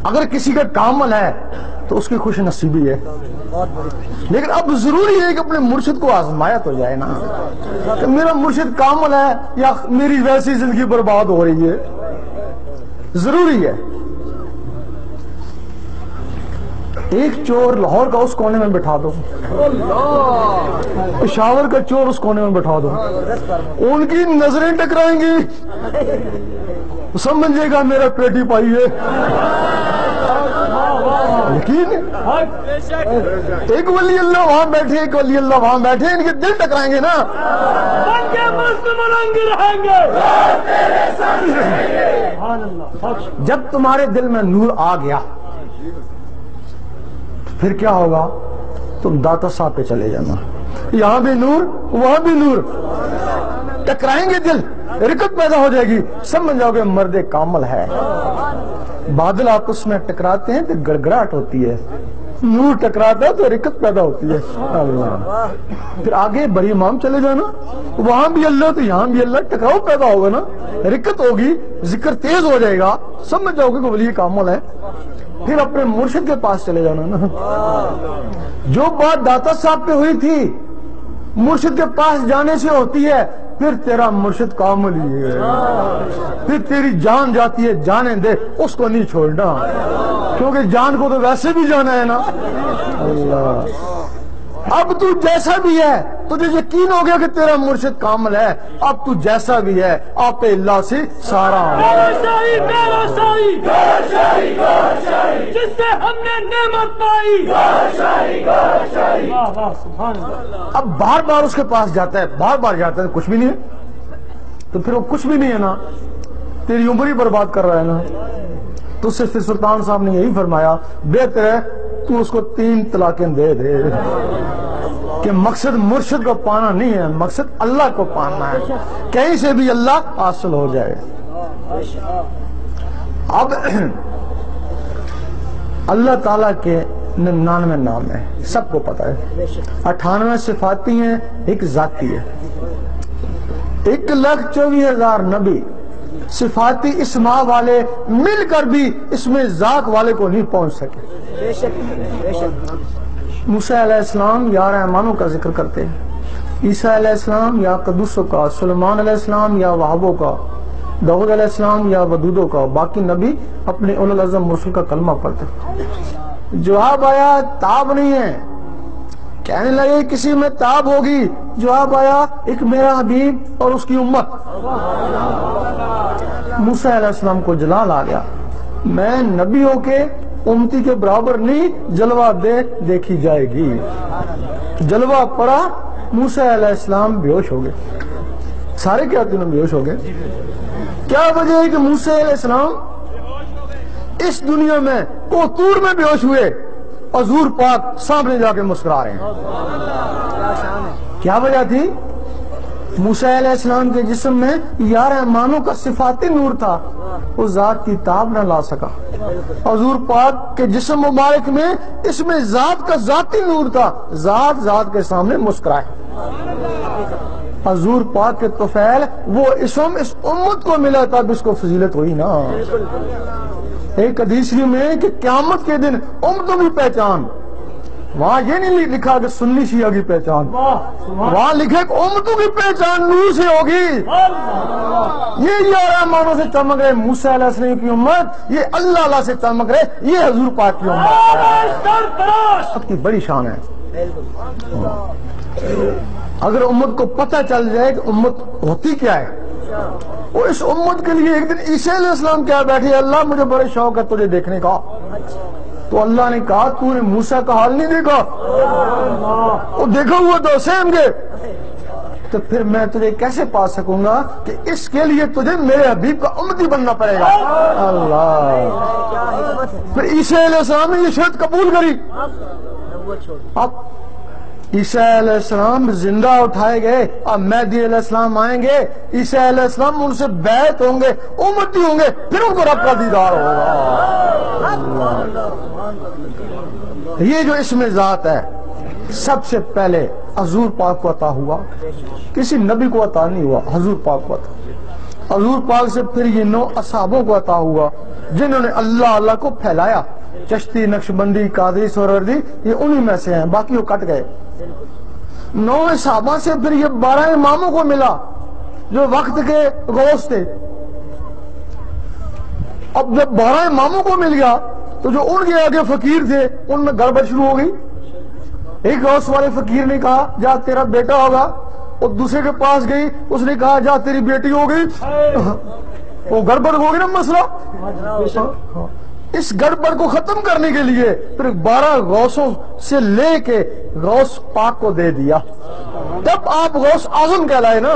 S2: اگر کسی کا کامل ہے تو اس کی خوش نصیبی ہے، لیکن اب ضروری ہے کہ اپنے مرشد کو آزمایا تو جائے نا، کہ میرا مرشد کامل ہے یا میری ویسی زندگی برباد ہو رہی ہے، ضروری ہے۔ ایک چور لاہور کا اس کونے میں بٹھا دو، پشاور کا چور اس کونے میں بٹھا دو، ان کی نظریں ٹکرائیں گی، سمجھے گا میرا پیٹی پائی ہے، یقین ہے۔ ایک ولی اللہ وہاں بیٹھے، ایک ولی اللہ وہاں بیٹھے، ان کے دل ٹکرائیں گے نا،
S1: بن کے مست ملنگ رہیں گے۔
S2: جب تمہارے دل میں نور آ گیا پھر کیا ہوگا؟ تم داتا صاحب پہ چلے جانا، یہاں بھی نور وہاں بھی نور، ٹکرائیں گے دل، رکت پیدا ہو جائے گی، سمجھ جاؤ گے مرد کامل ہے۔ بادل آپس میں ٹکراتے ہیں تو گڑگڑاہٹ ہوتی ہے، نور ٹکراتا ہے تو رکت پیدا ہوتی ہے۔ اللہ، پھر آگے بڑی امام چلے جانا، وہاں بھی اللہ تو یہاں بھی اللہ، ٹکراؤ پیدا ہوگا نا، رکت ہوگی، ذکر تیز ہو جائے گا، سمجھ جاؤ گے کہ ولی کامل ہے۔ پھر اپنے مرشد کے پاس چلے جانا نا۔ جو بات داتا صاحب پہ ہوئی تھی مرشد کے پاس جانے سے ہوتی ہے، پھر تیرا مرشد کامل ہی ہے، پھر تیری جان جاتی ہے، جانے دے، اس کو نہیں چھوڑنا، کیونکہ جان کو تو ویسے بھی جانا ہے نا۔ اللہ، اب تو جیسا بھی ہے تجھے یقین ہو گیا کہ تیرا مرشد کامل ہے، اب تو جیسا بھی ہے آپ پہ اللہ سے سارا
S1: میرا شاہی جس سے ہم نے نعمت پائی، واہ واہ سبحان اللہ۔
S2: اب بار بار اس کے پاس جاتا ہے، بار بار جاتا ہے، کچھ بھی نہیں ہے تو پھر وہ کچھ بھی نہیں ہے نا، تیری عمر ہی برباد کر رہا ہے نا۔ تو اس سے پھر سلطان صاحب نے یہی فرمایا بہتر ہے تو اس کو 3 طلاقیں دے دے، کہ مقصد مرشد کو پانا نہیں ہے، مقصد اللہ کو پانا ہے، کہیں سے بھی اللہ حاصل ہو جائے۔ اب اللہ تعالیٰ کے 99 نام ہیں، سب کو پتا ہے، 98 صفاتی ہیں، ایک ذاتی ہے۔ 1,24,000 نبی صفاتی اسماء والے مل کر بھی اس میں ذات والے کو نہیں پہنچ سکے۔ موسیٰ علیہ السلام یا رحمانوں کا ذکر کرتے ہیں، عیسیٰ علیہ السلام یا قدوسوں کا، سلیمان علیہ السلام یا وہابوں کا، داؤد علیہ السلام یا ودودوں کا، باقی نبی اپنے اولو العزم مرسل کا کلمہ پڑھتے۔ جواب آیا تاب نہیں ہے، کہنے لگے کسی میں تاب ہوگی، جواب آیا ایک میرا حبیب اور اس کی امت۔ موسیٰ علیہ السلام کو جلال آ گیا، میں نبیوں کے امتی کے برابر نہیں، جلوہ دیکھی جائے گی۔ جلوہ پڑا، موسیٰ علیہ السلام بیہوش ہو گئے، سارے کیا تینوں بیہوش ہو گئے؟ کیا وجہ ہے کہ موسیٰ علیہ السلام اس دنیا میں کوتور میں بیہوش ہوئے، حضور پاک سامنے جا کے مسکرا رہے ہیں؟ کیا وجہ تھی؟ موسیٰ علیہ السلام کے جسم میں یا رحمانوں کا صفاتی نور تھا، وہ ذات کی تاب نہ لا سکا۔ حضور پاک کے جسم مبارک میں اس میں ذات کا ذاتی نور تھا، ذات کے سامنے مسکرائے۔ حضور پاک کے طفیل وہ اسم اس امت کو ملا تب اس کو فضیلت ہوئی نا۔ ایک حدیث میں کہ قیامت کے دن امتوں کی پہچان، وہاں یہ نہیں لکھا کہ سنی شیعہ کی پہچان، وہاں لکھے کہ امتوں کی پہچان نور سے ہوگی۔ یہ یا رحمانوں سے چمک رہے موسیٰ علیہ السلام کی امت، یہ اللہ سے چمک رہے، یہ حضور پاک کی امت سب کی بڑی شان ہے۔ اگر امت کو پتہ چل جائے کہ امت ہوتی کیا ہے، اور اس امت کے لیے ایک دن عیسیٰ علیہ السلام کیا بیٹھے، اللہ مجھے بڑے شوق ہے تجھے دیکھنے کا، تو اللہ نے کہا تو نے موسیٰ کا حال نہیں دیکھا، وہ دیکھا ہوا تو سیم گے، تو پھر میں تجھے کیسے پا سکوں گا کہ اس کے لیے تجھے میرے حبیب کا امتی بننا پڑے گا۔ اللہ، پھر عیسیٰ علیہ السلام نے یہ شرط قبول کری۔ اب عیسیٰ علیہ السلام زندہ اٹھائے گئے، اب مہدی علیہ السلام آئیں گے، عیسیٰ علیہ السلام ان سے بیعت ہوں گے، امتی ہوں گے، پھر ان کو رب کا دیدار ہوگا۔ یہ جو اسم ذات ہے سب سے پہلے حضور پاک کو عطا ہوا، کسی نبی کو عطا نہیں ہوا، حضور پاک کو عطا۔ حضور پاک سے پھر یہ 9 اصحابوں کو عطا ہوا جنہوں نے اللہ کو پھیلایا۔ چشتی، نقشبندی، قادری، سہروردی یہ انہی میں سے ہیں، باقی وہ کٹ گئے۔ 9 صحابہ سے پھر یہ 12 اماموں کو ملا جو وقت کے غوث تھے۔ اب جب 12 اماموں کو مل گیا تو جو ان کے آگے فقیر تھے ان میں گڑبڑ شروع ہو گئی۔ ایک غوث والے فقیر نے کہا جا تیرا بیٹا ہوگا، اور دوسرے کے پاس گئی، اس نے کہا جا تیری بیٹی ہو گئی، وہ گڑبڑ ہو گئی نا مسئلہ۔ اس گڑبڑ کو ختم کرنے کے لیے پھر 12 غوثوں سے لے کے غوث پاک کو دے دیا، تب آپ غوث اعظم کہلائے نا۔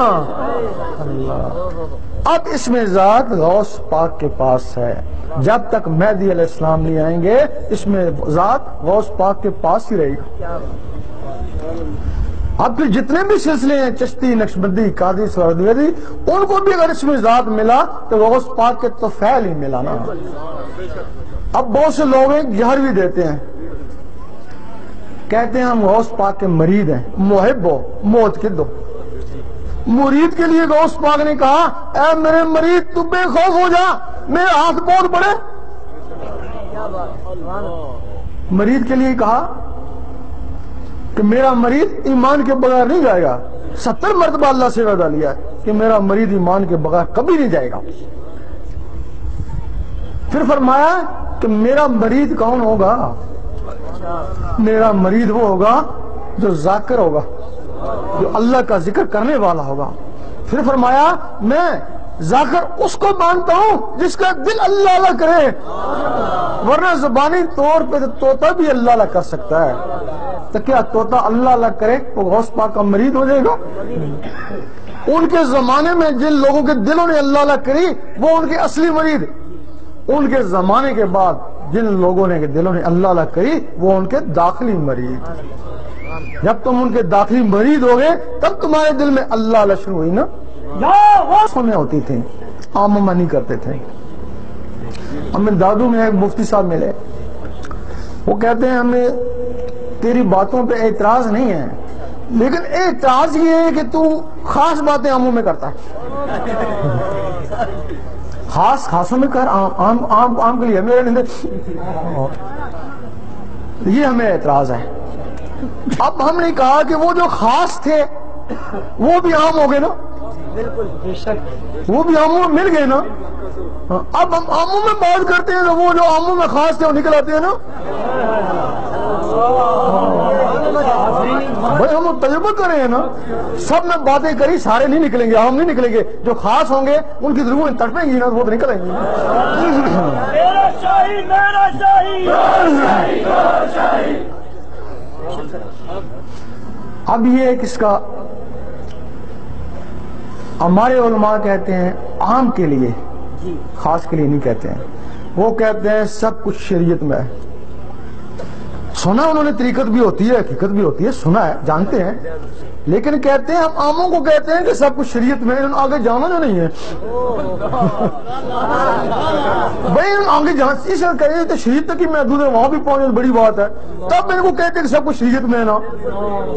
S2: اب اس میں ذات غوث پاک کے پاس ہے، جب تک مہدی علیہ السلام نہیں آئیں گے اس میں ذات غوث پاک کے پاس ہی رہے گا۔ اب پھر جتنے بھی سلسلے ہیں، چشتی، نقشبندی، قادری، سہروردی، ان کو بھی اگر اس میں ذات ملا تو غوث پاک کے طفیل ہی ملا نا۔ اب بہت سے لوگ ہیں جہر بھی دیتے ہیں، کہتے ہیں ہم غوث پاک کے مرید ہیں، محب ہو موت کے دو۔ مرید کے لیے غوث پاک نے کہا اے میرے مرید تو بے خوف ہو جا، میرے ہاتھ بہت بڑے۔ مرید کے لیے کہا کہ میرا مرید ایمان کے بغیر نہیں جائے گا، 70 مرتبہ اللہ سے وعدہ لیا ہے کہ میرا مرید ایمان کے بغیر کبھی نہیں جائے گا۔ پھر فرمایا کہ میرا مرید کون ہوگا؟ میرا مرید وہ ہوگا جو ذاکر ہوگا، جو اللہ کا ذکر کرنے والا ہوگا۔ پھر فرمایا میں ذاکر اس کو مانتا ہوں جس کا دل اللہ اللہ کرے، ورنہ زبانی طور پہ تو طوطا بھی اللہ اللہ کر سکتا ہے، تو کیا طوطا اللہ اللہ کرے وہ غوث پاک کا مرید ہو جائے گا؟ ان کے زمانے میں جن لوگوں کے دلوں نے اللہ اللہ کری وہ ان کے اصلی مرید، ان کے زمانے کے بعد جن لوگوں نے دلوں نے اللہ اللہ کری وہ ان کے داخلی مرید۔ جب تم ان کے داخلی مرید ہو گئے تب تمہارے دل میں اللہ اللہ شروع ہوئی نا۔ میں ہوتی تھی، عام نہیں کرتے تھے۔ ہمیں دادو میں ایک مفتی صاحب ملے، وہ کہتے ہیں ہمیں تیری باتوں پہ اعتراض نہیں ہے، لیکن اعتراض یہ ہے کہ تو خاص باتیں عاموں میں کرتا ہے، خاصوں میں کر، عام کے لیے میرے یہ ہمیں اعتراض ہے۔ اب ہم نے کہا کہ وہ جو خاص تھے وہ بھی عام ہو گئے نا، وہ بھی عاموں میں مل گئے نا۔ اب ہم عاموں میں بات کرتے ہیں تو وہ جو عاموں میں خاص تھے وہ نکل آتے ہیں نا۔ بھائی ہم تجربہ کر رہے ہیں نا، سب میں باتیں کری، سارے نہیں نکلیں گے، عام نہیں نکلیں گے، جو خاص ہوں گے ان کی ضرور تڑپیں گی نا، وہ تو نکلیں گے۔
S1: میرا شاہی، میرا شاہی۔
S2: اب یہ کس کا، ہمارے علماء کہتے ہیں عام کے لیے، خاص کے لیے نہیں کہتے ہیں، وہ کہتے ہیں سب کچھ شریعت میں ہے۔ سنا انہوں نے طریقت بھی ہوتی ہے، حقیقت بھی ہوتی ہے، سنا ہے، جانتے ہیں، لیکن کہتے ہیں ہم عاموں کو کہتے ہیں کہ سب کچھ شریعت میں، انہوں نے آگے جانا جو نہیں ہے بھائی آگے جانا اس کہیں تو شریعت تک ہی محدود ہے، وہاں بھی پہنچے بڑی بات ہے، تب میرے کو کہتے ہیں کہ سب کچھ شریعت میں ہے نا۔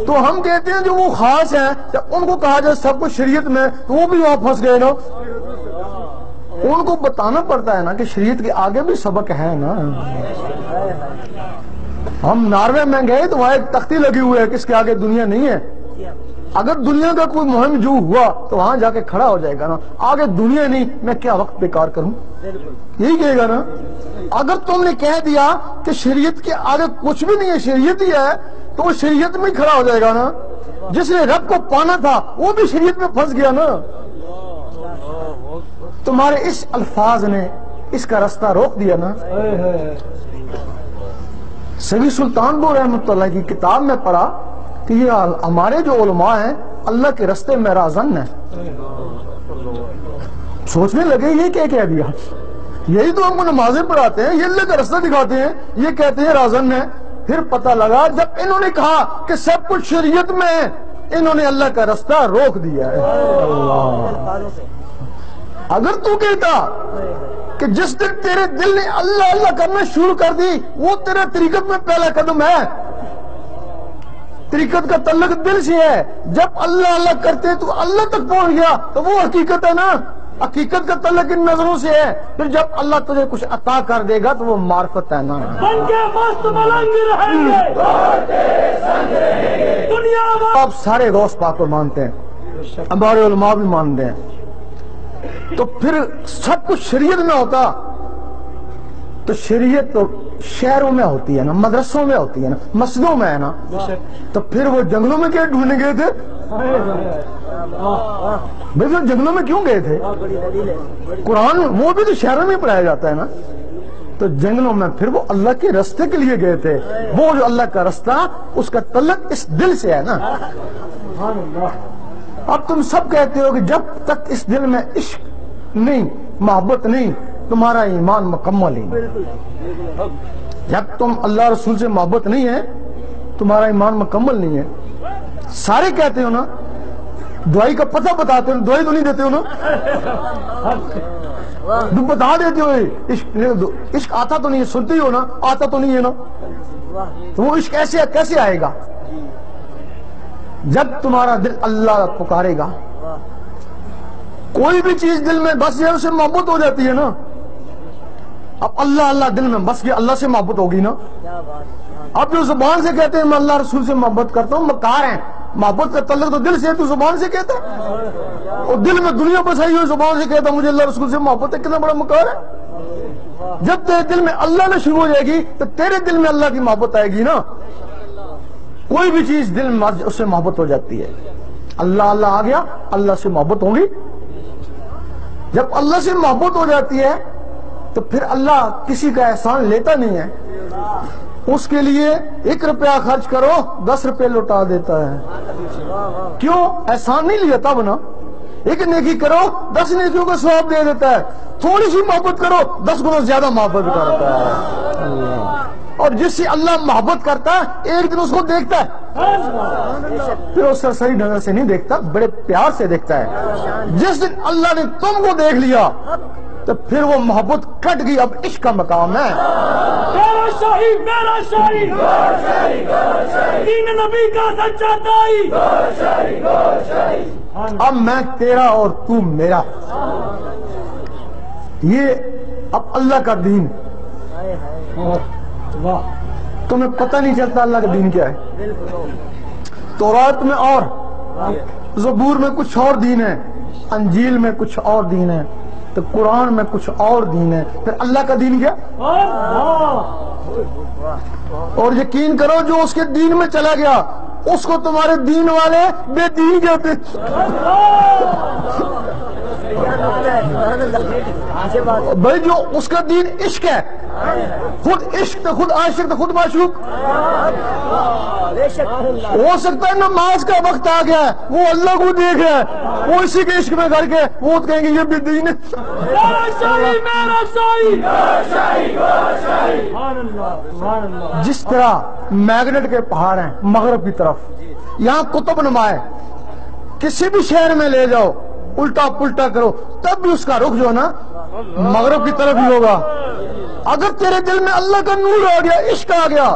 S2: تو ہم کہتے ہیں جو وہ خاص ہیں جب ان کو کہا جائے سب کچھ شریعت میں تو وہ بھی وہاں پھنس گئے نا۔ ان کو بتانا پڑتا ہے نا کہ شریعت کے آگے بھی سبق ہے نا۔ ہم ناروے میں گئے تو وہاں ایک تختی لگی ہوئی ہے، کس کے آگے دنیا نہیں ہے۔ اگر دنیا کا کوئی مہم جو ہوا تو وہاں جا کے کھڑا ہو جائے گا نا، آگے دنیا نہیں، میں کیا وقت بیکار کروں، یہی کہے گا نا۔ اگر تم نے کہہ دیا کہ شریعت کے آگے کچھ بھی نہیں ہے، شریعت ہی ہے، تو وہ شریعت میں کھڑا ہو جائے گا نا۔ جس نے رب کو پانا تھا وہ بھی شریعت میں پھنس گیا نا۔ تمہارے اس الفاظ نے اس کا راستہ روک دیا نا۔ سیدی سلطان بو رحمۃ اللہ کی کتاب میں پڑھا کہ یہ ہمارے جو علماء ہیں اللہ کے راستے میں راہزن ہیں۔ سوچنے لگے یہ کیا کہہ دیا، یہی تو ہم کو نمازیں پڑھاتے ہیں، یہ اللہ کا راستہ دکھاتے ہیں، یہ کہتے ہیں راہزن ہیں۔ پھر پتہ لگا جب انہوں نے کہا کہ سب کچھ شریعت میں ہے، انہوں نے اللہ کا راستہ روک دیا ہے۔ اگر تو کہتا کہ جس دن تیرے دل نے اللہ اللہ کرنا شروع کر دی وہ تیرا طریقت میں پہلا قدم ہے، طریقت کا تعلق دل سے ہے، جب اللہ اللہ کرتے تو اللہ تک پہنچ گیا تو وہ حقیقت ہے نا۔ حقیقت کا تعلق ان نظروں سے ہے، پھر جب اللہ تجھے کچھ عطا کر دے گا تو وہ معرفت ہے نا۔
S1: بن کے مست ملنگ رہیں گے، دنیا
S2: آپ سارے غوث پاک کو مانتے ہیں، ہمارے علماء بھی مانتے ہیں، تو پھر سب کچھ شریعت میں ہوتا تو شریعت تو شہروں میں ہوتی ہے نا، مدرسوں میں ہوتی ہے نا، مسجدوں میں ہے نا، تو پھر وہ جنگلوں میں کیا ڈھونڈنے گئے تھے؟ بھائی وہ جنگلوں میں کیوں گئے تھے؟ قرآن وہ بھی تو شہروں میں پڑھایا جاتا ہے نا، تو جنگلوں میں پھر وہ اللہ کے راستے کے لیے گئے تھے۔ وہ جو اللہ کا راستہ اس کا تعلق اس دل سے ہے نا۔ اب تم سب کہتے ہو کہ جب تک اس دل میں عشق نہیں، محبت نہیں، تمہارا ایمان مکمل ہی نہیں۔ جب تم اللہ رسول سے محبت نہیں ہے تمہارا ایمان مکمل نہیں ہے۔ سارے کہتے ہو نا، دعائی کا پتہ بتاتے ہو، دعائی تو نہیں دیتے ہو نا، تم بتا دیتے ہو عشق آتا تو نہیں ہے، سنتے ہی ہو نا، آتا تو نہیں ہے نا، تو وہ عشق کیسے آئے گا؟ جب تمہارا دل اللہ پکارے گا، کوئی بھی چیز دل میں بس جائے اسے محبت ہو جاتی ہے نا۔ اب اللہ اللہ دل میں بس گیا، اللہ سے محبت ہوگی نا۔ اب جو زبان سے کہتے ہیں میں اللہ رسول سے محبت کرتا ہوں، مکار ہیں، محبت کا تعلق تو دل سے ہے، تو زبان سے کہتا ہے، اور دل میں دنیا بسائی ہوئی، زبان سے کہتا مجھے اللہ رسول سے محبت ہے، کتنا بڑا مکار ہے۔ جب تیرے دل میں اللہ نے شروع ہو جائے گی تو تیرے دل میں اللہ کی محبت آئے گی نا۔ کوئی بھی چیز دل میں اس سے محبت ہو جاتی ہے. اللہ اللہ آ گیا, اللہ سے محبت ہوگی. جب اللہ سے محبت ہو جاتی ہے تو پھر اللہ کسی کا احسان لیتا نہیں ہے. اس کے لیے 1 روپیہ خرچ کرو 10 روپے لوٹا دیتا ہے. کیوں؟ احسان نہیں لیا تب نا. 1 نیکی کرو 10 نیکیوں کا ثواب دے دیتا ہے. تھوڑی سی محبت کرو 10 گنا زیادہ محبت کرتا ہے. اور جس سے اللہ محبت کرتا ہے ایک دن اس کو دیکھتا ہے, پھر اس سے صحیح نظر سے نہیں دیکھتا, بڑے پیار سے دیکھتا ہے. جس دن اللہ نے تم کو دیکھ لیا تو پھر وہ محبت کٹ گئی, اب عشق کا مقام ہے.
S1: میرا شاہی دین نبی کا سچا دائی.
S2: اب میں تیرا اور تو میرا, یہ اب اللہ کا دین. تمہیں پتہ نہیں چلتا اللہ کا دین کیا ہے. تورات میں اور زبور میں کچھ اور دین ہے, انجیل میں کچھ اور دین ہے, تو قرآن میں کچھ اور دین ہے. پھر اللہ کا دین کیا؟ اور یقین کرو جو اس کے دین میں چلا گیا اس کو تمہارے دین والے بے دین کہتے. بھائی جو اس کا دین عشق ہے, خود عشق تو خود عاشق تو خود معشوق. ہو سکتا ہے نماز کا وقت آ گیا ہے, وہ اللہ کو دیکھ رہا ہے, وہ اسی کے عشق میں کر کے وہ کہیں گے یہ بے دین ہے. جس طرح میگنیٹ کے پہاڑ ہیں مغرب کی طرف, یہاں قطب نما ہے, کسی بھی شہر میں لے جاؤ الٹا پلٹا کرو تب بھی اس کا رخ جو ہے نا مغرب کی طرف ہی ہوگا. اگر تیرے دل میں اللہ کا نور آ گیا, عشق آ گیا,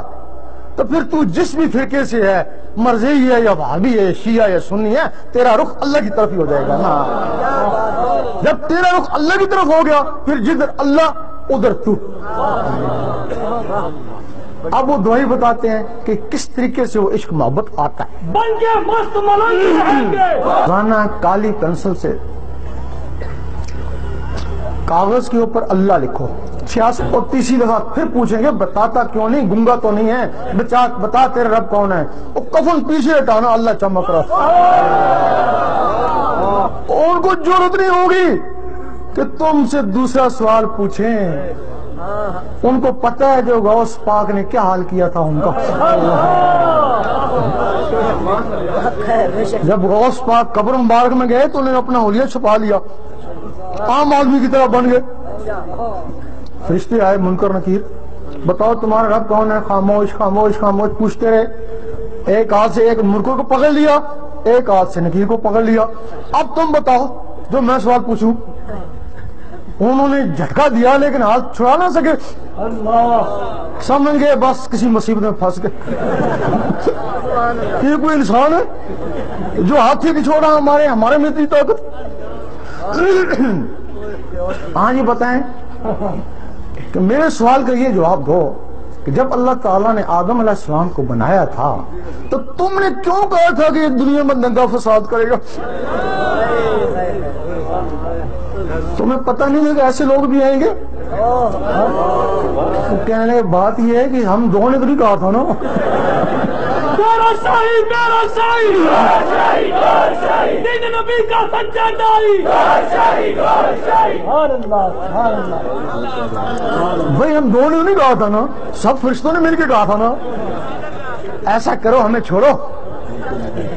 S2: تو پھر تو جس بھی فرقے سے ہے, مرزی ہے یا وہابی ہے, شیعہ یا سنی ہے, تیرا رخ اللہ کی طرف ہی ہو جائے گا نا. جب تیرا رخ اللہ کی طرف ہو گیا پھر جدھر اللہ ادھر تو. اب وہ دعائی بتاتے ہیں کہ کس طریقے سے وہ عشق محبت آتا ہے.
S1: بن کے مست ملنگ رہیں گے.
S2: گانا کالی پینسل سے کاغذ کے اوپر اللہ لکھو 66 اور تیسری دفعہ پھر پوچھیں گے بتاتا کیوں نہیں, گنگا تو نہیں ہے, بتا تیرے رب کون ہے. وہ کفن پیچھے ہٹانا اللہ چمک رہا. ان کو ضرورت نہیں ہوگی کہ تم سے دوسرا سوال پوچھیں. ان کو پتہ ہے جو غوث پاک نے کیا حال کیا تھا ان کا. جب غوث پاک قبر مبارک میں گئے تو انہوں نے اپنا حلیہ چھپا لیا, عام آدمی کی طرح بن گئے. فرشتے آئے منکر نکیر, بتاؤ تمہارا رب کون ہے. خاموش خاموش خاموش پوچھتے رہے. ایک ہاتھ سے ایک منکر کو پکڑ لیا, ایک ہاتھ سے نکیر کو پکڑ لیا. اب تم بتاؤ جو میں سوال پوچھوں. انہوں نے جھٹکا دیا لیکن ہاتھ چھڑا نہ سکے. سمجھ گئے بس کسی مصیبت میں پھنس گئے. یہ کوئی انسان ہے جو ہاتھ ہی نہیں چھوڑا ہمارے میں اتنی طاقت. ہاں جی بتائیں کہ میرے سوال کا یہ جواب دو کہ جب اللہ تعالیٰ نے آدم علیہ السلام کو بنایا تھا تو تم نے کیوں کہا تھا کہ یہ دنیا میں دنگا فساد کرے گا. تمہیں پتہ نہیں ہے کہ ایسے لوگ بھی آئیں گے. کہنے بات یہ ہے کہ ہم دو نے تو نہیں کہا تھا نا.
S1: میرا شاہی دین نبی کا سچا دائی.
S2: بھائی ہم دو نے نہیں کہا تھا نا, سب فرشتوں نے مل کے کہا تھا نا ایسا کرو ہمیں چھوڑو.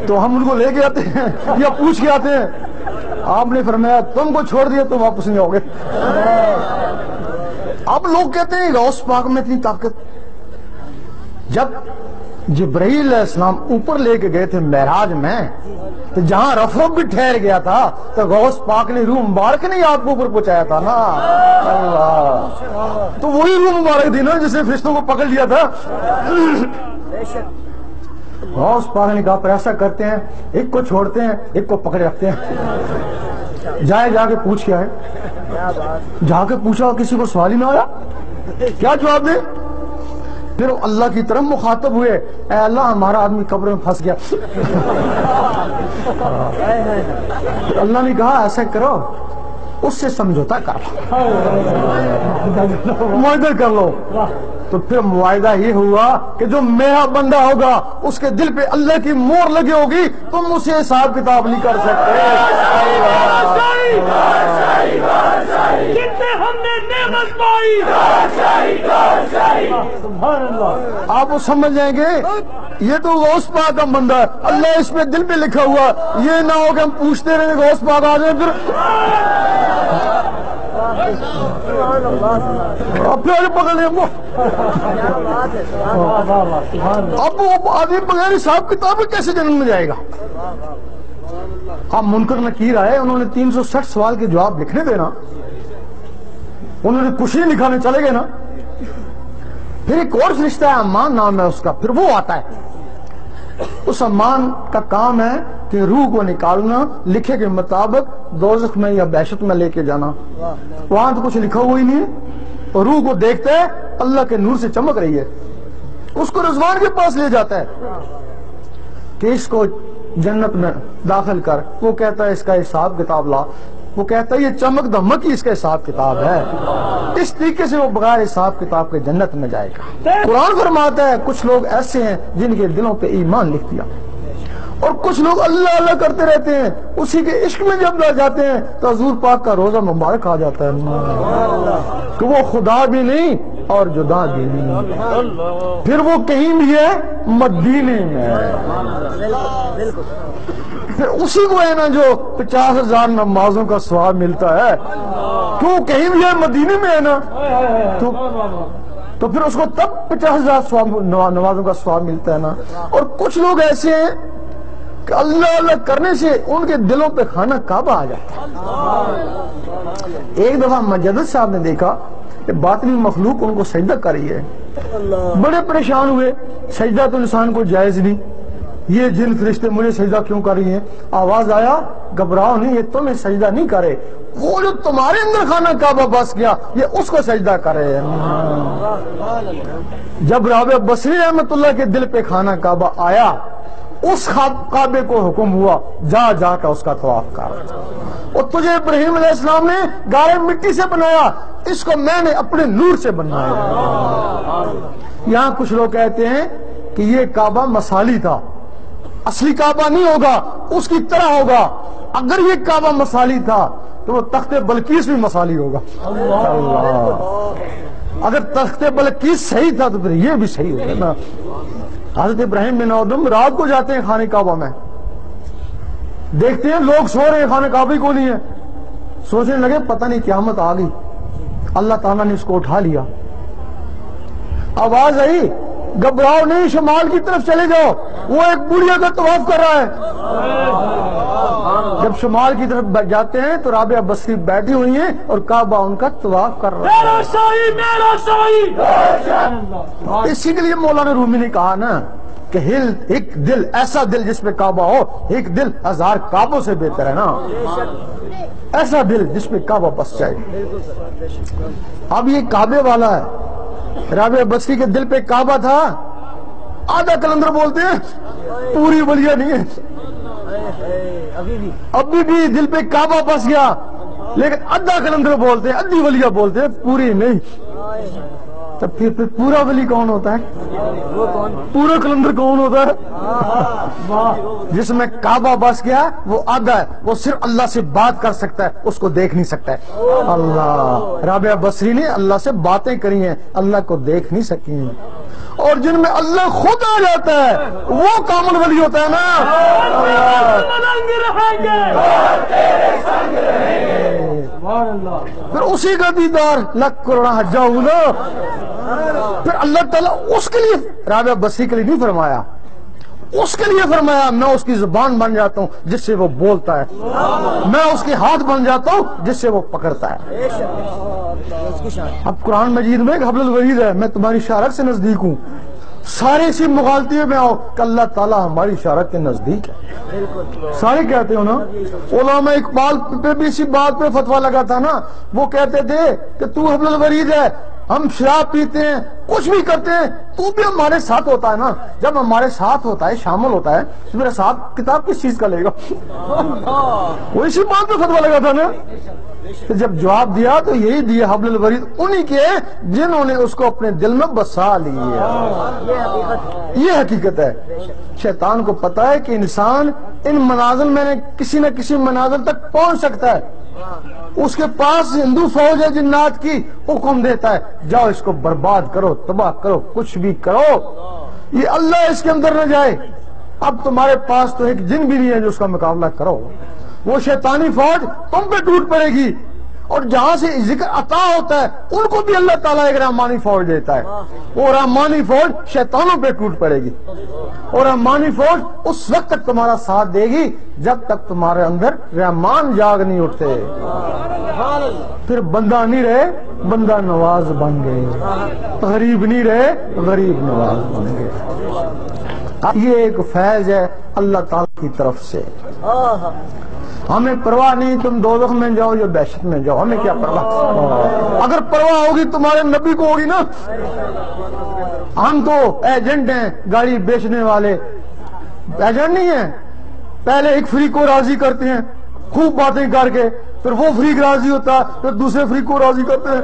S2: تو ہم ان کو لے کے آتے ہیں یا پوچھ کے آتے ہیں. آپ نے فرمایا تم کو چھوڑ دیا تو واپس نہیں آؤ گے. اب لوگ کہتے ہیں غوث پاک میں اتنی طاقت. جب جبرائیل علیہ السلام اوپر لے کے گئے تھے معراج میں تو جہاں رفع بھی ٹھہر گیا تھا تو غوث پاک نے روح مبارک نے آپ کو اوپر پہنچایا تھا نا. اللہ, تو وہی روح مبارک تھی نا جس نے فرشتوں کو پکڑ لیا تھا. غوث پاک نے کہا پر ایسا کرتے ہیں ایک کو چھوڑتے ہیں ایک کو پکڑے رکھتے ہیں. جا کے پوچھ کیا ہے. جا کے پوچھا کسی کو سوال ہی نہ آیا, کیا جواب دے. پھر اللہ کی طرف مخاطب ہوئے, اے اللہ ہمارا آدمی قبر میں پھنس گیا. اللہ نے کہا ایسا کرو اس سے سمجھوتا کر لو, معاہدہ کر لو. تو پھر معاہدہ یہ ہوا کہ جو میرا بندہ ہوگا اس کے دل پہ اللہ کی مور لگی ہوگی، تم اسے حساب کتاب نہیں کر سکتے۔
S1: جن سے ہم نے نعمت پائی، سبحان اللہ۔
S2: آپ وہ سمجھ جائیں گے یہ تو غوث پاک کا بندہ ہے، اللہ اس پہ دل پہ لکھا ہوا، یہ نہ ہو کہ ہم پوچھتے رہے غوث پاک آ جائیں پھر پکڑ لیں وہ۔ اب وہ آدمی بغیر حساب کتاب کیسے جنم میں جائے گا؟ اب منکر نکیر آئے، انہوں نے 360 سوال کے جواب لکھنے تھے نا، انہوں نے کچھ نہیں لکھا، نہیں چلے گئے نا۔ پھر ایک اور فرشتہ ہے، امان نام ہے اس کا، پھر وہ آتا ہے۔ اس امان کا کام ہے کہ روح کو نکالنا، لکھے کے مطابق دوزخ میں یا بحشت میں لے کے جانا۔ وہاں تو کچھ لکھا ہوا ہی نہیں ہے، اور روح کو دیکھتا ہے اللہ کے نور سے چمک رہی ہے، اس کو رضوان کے پاس لے جاتا ہے کہ اس کو جنت میں داخل کر۔ وہ کہتا ہے اس کا حساب کتاب لا، وہ کہتا ہے یہ چمک دمک ہی اس کا حساب کتاب ہے۔ اس طریقے سے وہ بغیر حساب کتاب کے جنت میں جائے گا۔ قرآن فرماتا ہے کچھ لوگ ایسے ہیں جن کے دلوں پہ ایمان لکھ دیا، اور کچھ لوگ اللہ اللہ کرتے رہتے ہیں، اسی کے عشق میں جب لگ جاتے ہیں تو حضور پاک کا روزہ مبارک آ جاتا ہے کہ وہ خدا بھی نہیں اور جدا بھی نہیں، پھر وہ کہیں بھی ہے مدینے میں ہے۔ پھر اسی کو ہے نا جو 50,000 نمازوں کا ثواب ملتا ہے، کیوں کہیں بھی ہے مدینے میں ہے نا، تو پھر اس کو تب 50,000 نمازوں کا ثواب ملتا ہے نا۔ اور کچھ لوگ ایسے ہیں کہ اللہ اللہ کرنے سے ان کے دلوں پہ خانہ کعبہ آ جاتا ہے۔ ایک دفعہ مجدد صاحب نے دیکھا کہ باطنی مخلوق ان کو سجدہ کر رہی ہے، بڑے پریشان ہوئے، سجدہ تو انسان کو جائز نہیں، یہ جن فرشتے مجھے سجدہ کیوں کر رہی ہیں؟ آواز آیا گھبراؤ نہیں، یہ تمہیں سجدہ نہیں کرے، وہ جو تمہارے اندر خانہ کعبہ بس گیا یہ اس کو سجدہ کرے۔ جب رابعہ بصری رحمت اللہ کے دل پہ خانہ کعبہ آیا، اس کعبے کو حکم ہوا جا جا کر اس کا طواف کر، اور تجھے ابراہیم علیہ السلام نے گارے مٹی سے بنایا، اس کو میں نے اپنے نور سے بنایا۔ یہاں کچھ لوگ کہتے ہیں کہ یہ کعبہ مثالی تھا، اصلی کعبہ نہیں ہوگا، اس کی طرح ہوگا۔ اگر یہ کعبہ مثالی تھا تو وہ تخت بلقیس بھی مثالی ہوگا۔ اللہ، اگر تخت بلقیس صحیح تھا تو پھر یہ بھی صحیح ہوگا نا۔ حضرت ابراہیم بن ادم رات کو جاتے ہیں خانہ کعبہ میں، دیکھتے ہیں لوگ سو رہے ہیں، خانہ کعبہ کو نہیں ہے، سوچنے لگے پتہ نہیں قیامت آ گئی، اللہ تعالیٰ نے اس کو اٹھا لیا۔ آواز آئی گھبراؤ نہیں، شمال کی طرف چلے جاؤ، وہ ایک بڑھیا کا طواف کر رہا ہے۔ جب شمال کی طرف جاتے ہیں تو رابعہ بصری بیٹھی ہوئی ہیں اور کعبہ ان کا طواف کر رہا ہے۔
S1: میرا شاہی، میرا شاہی۔
S2: اسی کے لیے مولانا رومی نے کہا نا کہ ایک دل، ایسا دل جس پہ کعبہ ہو، ایک دل 1000 کعبوں سے بہتر ہے نا، ایسا دل جس پہ کعبہ بس جائے۔ اب یہ کعبے والا ہے، رابعہ بصری کے دل پہ کعبہ تھا، آدھا کلندر بولتے ہیں، پوری ولیہ نہیں ہے، ابھی بھی دل پہ کعبہ بس گیا، لیکن آدھا کلندر بولتے ہیں، ادھی ولیہ بولتے ہیں، پوری نہیں۔ تب پھر پورا ولی کون ہوتا ہے؟ پورا کلندر کون ہوتا ہے؟ جس میں کعبہ بس گیا وہ آدھا ہے، وہ صرف اللہ سے بات کر سکتا ہے، اس کو دیکھ نہیں سکتا ہے۔ اللہ، رابعہ بصری نے اللہ سے باتیں کری ہیں، اللہ کو دیکھ نہیں سکی ہیں۔ اور جن میں اللہ خود آ جاتا ہے وہ کامل ولی ہوتا ہے نا۔ پھر اسی کا دیدار لک کروڑا حجہ ہونا۔ پھر اللہ تعالیٰ اس کے لیے، رابعہ بصری کے لیے نہیں فرمایا، اس کے لیے فرمایا میں اس کی زبان بن جاتا ہوں جس سے وہ بولتا ہے، میں اس کے ہاتھ بن جاتا ہوں جس سے وہ پکڑتا ہے۔ اب قرآن مجید میں ایک حبل الورید ہے، میں تمہاری شارک سے نزدیک ہوں، سارے اسی مغالطے میں آؤ کہ اللہ تعالیٰ ہماری شارک کے نزدیک ہے، سارے کہتے ہو نا۔ علماء اقبال پہ بھی اسی بات پہ فتویٰ لگا تھا نا، وہ کہتے تھے کہ تو حبل الورید ہے، ہم شراب پیتے ہیں، کچھ بھی کرتے ہیں، تو بھی ہمارے ساتھ ہوتا ہے نا. جب ہمارے ساتھ ہوتا ہے، شامل ہوتا ہے، تو میرا ساتھ کتاب کس چیز کا لے گا؟ وہ اسی بات پہ فتویٰ لگا تھا نا. تو جب جواب دیا تو یہی دیا حبل الورید انہی کے جنہوں نے اس کو اپنے دل میں بسا لیا. یہ حقیقت ہے. شیطان کو پتا ہے کہ انسان ان منازل میں کسی نہ کسی منازل تک پہنچ سکتا ہے. اس کے پاس ہندو فوج ہے جنات کی، حکم دیتا ہے جاؤ اس کو برباد کرو، تباہ کرو، کچھ بھی کرو، یہ اللہ اس کے اندر نہ جائے. اب تمہارے پاس تو ایک جن بھی نہیں ہے جو اس کا مقابلہ کرو. وہ شیطانی فوج تم پہ ٹوٹ پڑے گی. اور جہاں سے ذکر عطا ہوتا ہے ان کو بھی اللہ تعالیٰ ایک رحمانی فوج دیتا ہے. وہ رحمانی فوج شیطانوں پہ ٹوٹ پڑے گی. اور رحمانی فوج اس وقت تک تمہارا ساتھ دے گی جب تک تمہارے اندر رحمان جاگ نہیں اٹھتے. پھر بندہ نہیں رہے، بندہ نواز بن گئے. غریب نہیں رہے، غریب نواز بن گئے. یہ ایک فیض ہے اللہ تعالیٰ کی طرف سے. ہمیں پرواہ نہیں تم دوزخ میں جاؤ یا بہشت میں جاؤ، ہمیں کیا پرواہ. اگر پرواہ ہوگی تمہارے نبی کو ہوگی نا. ہم تو ایجنٹ ہیں، گاڑی بیچنے والے ایجنٹ نہیں ہیں. پہلے ایک فریق کو راضی کرتے ہیں خوب باتیں کر کے، پھر وہ فریق راضی ہوتا ہے، پھر دوسرے فریق کو راضی کرتے ہیں.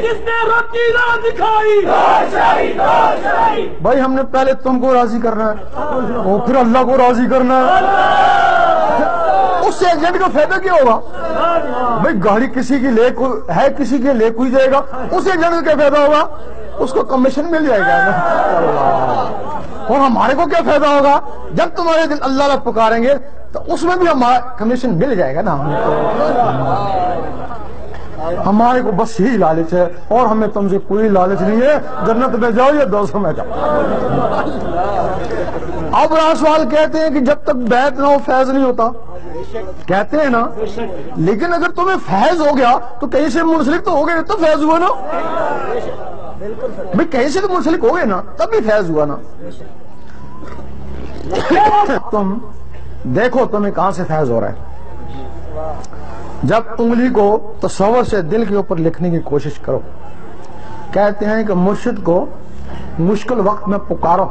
S1: جس نے روٹی نہ دکھائی،
S2: بھائی ہم نے پہلے تم کو راضی کرنا ہے اور پھر اللہ کو راضی کرنا ہے. اس سے ایجنٹ کا فائدہ کیا ہوگا؟ بھائی گاڑی کسی کی لے ہے، کسی کے لے کوئی جائے گا، اس ایجنٹ کا کیا فائدہ ہوگا؟ اس کو کمیشن مل جائے گا. اور ہمارے کو کیا فائدہ ہوگا؟ جب تمہارے دل اللہ اللہ پکاریں گے تو اس میں بھی ہمارا کمیشن مل جائے گا نا. ہمارے کو بس یہی لالچ ہے اور ہمیں تم سے کوئی لالچ نہیں ہے. جنت میں جاؤ یا دوزخ میں جاؤ. اب راسوال کہتے ہیں کہ جب تک بیعت نہ ہو فیض نہیں ہوتا، کہتے ہیں نا. لیکن اگر تمہیں فیض ہو گیا تو کہیں سے منسلک تو ہو گئے تو فیض ہوا نا. بھئی کہیں سے تو منسلک ہو گئے نا تب بھی فیض ہوا نا. تم دیکھو تمہیں کہاں سے فیض ہو رہا ہے. جب انگلی کو تصور سے دل کے اوپر لکھنے کی کوشش کرو. کہتے ہیں کہ مرشد کو مشکل وقت میں پکارو.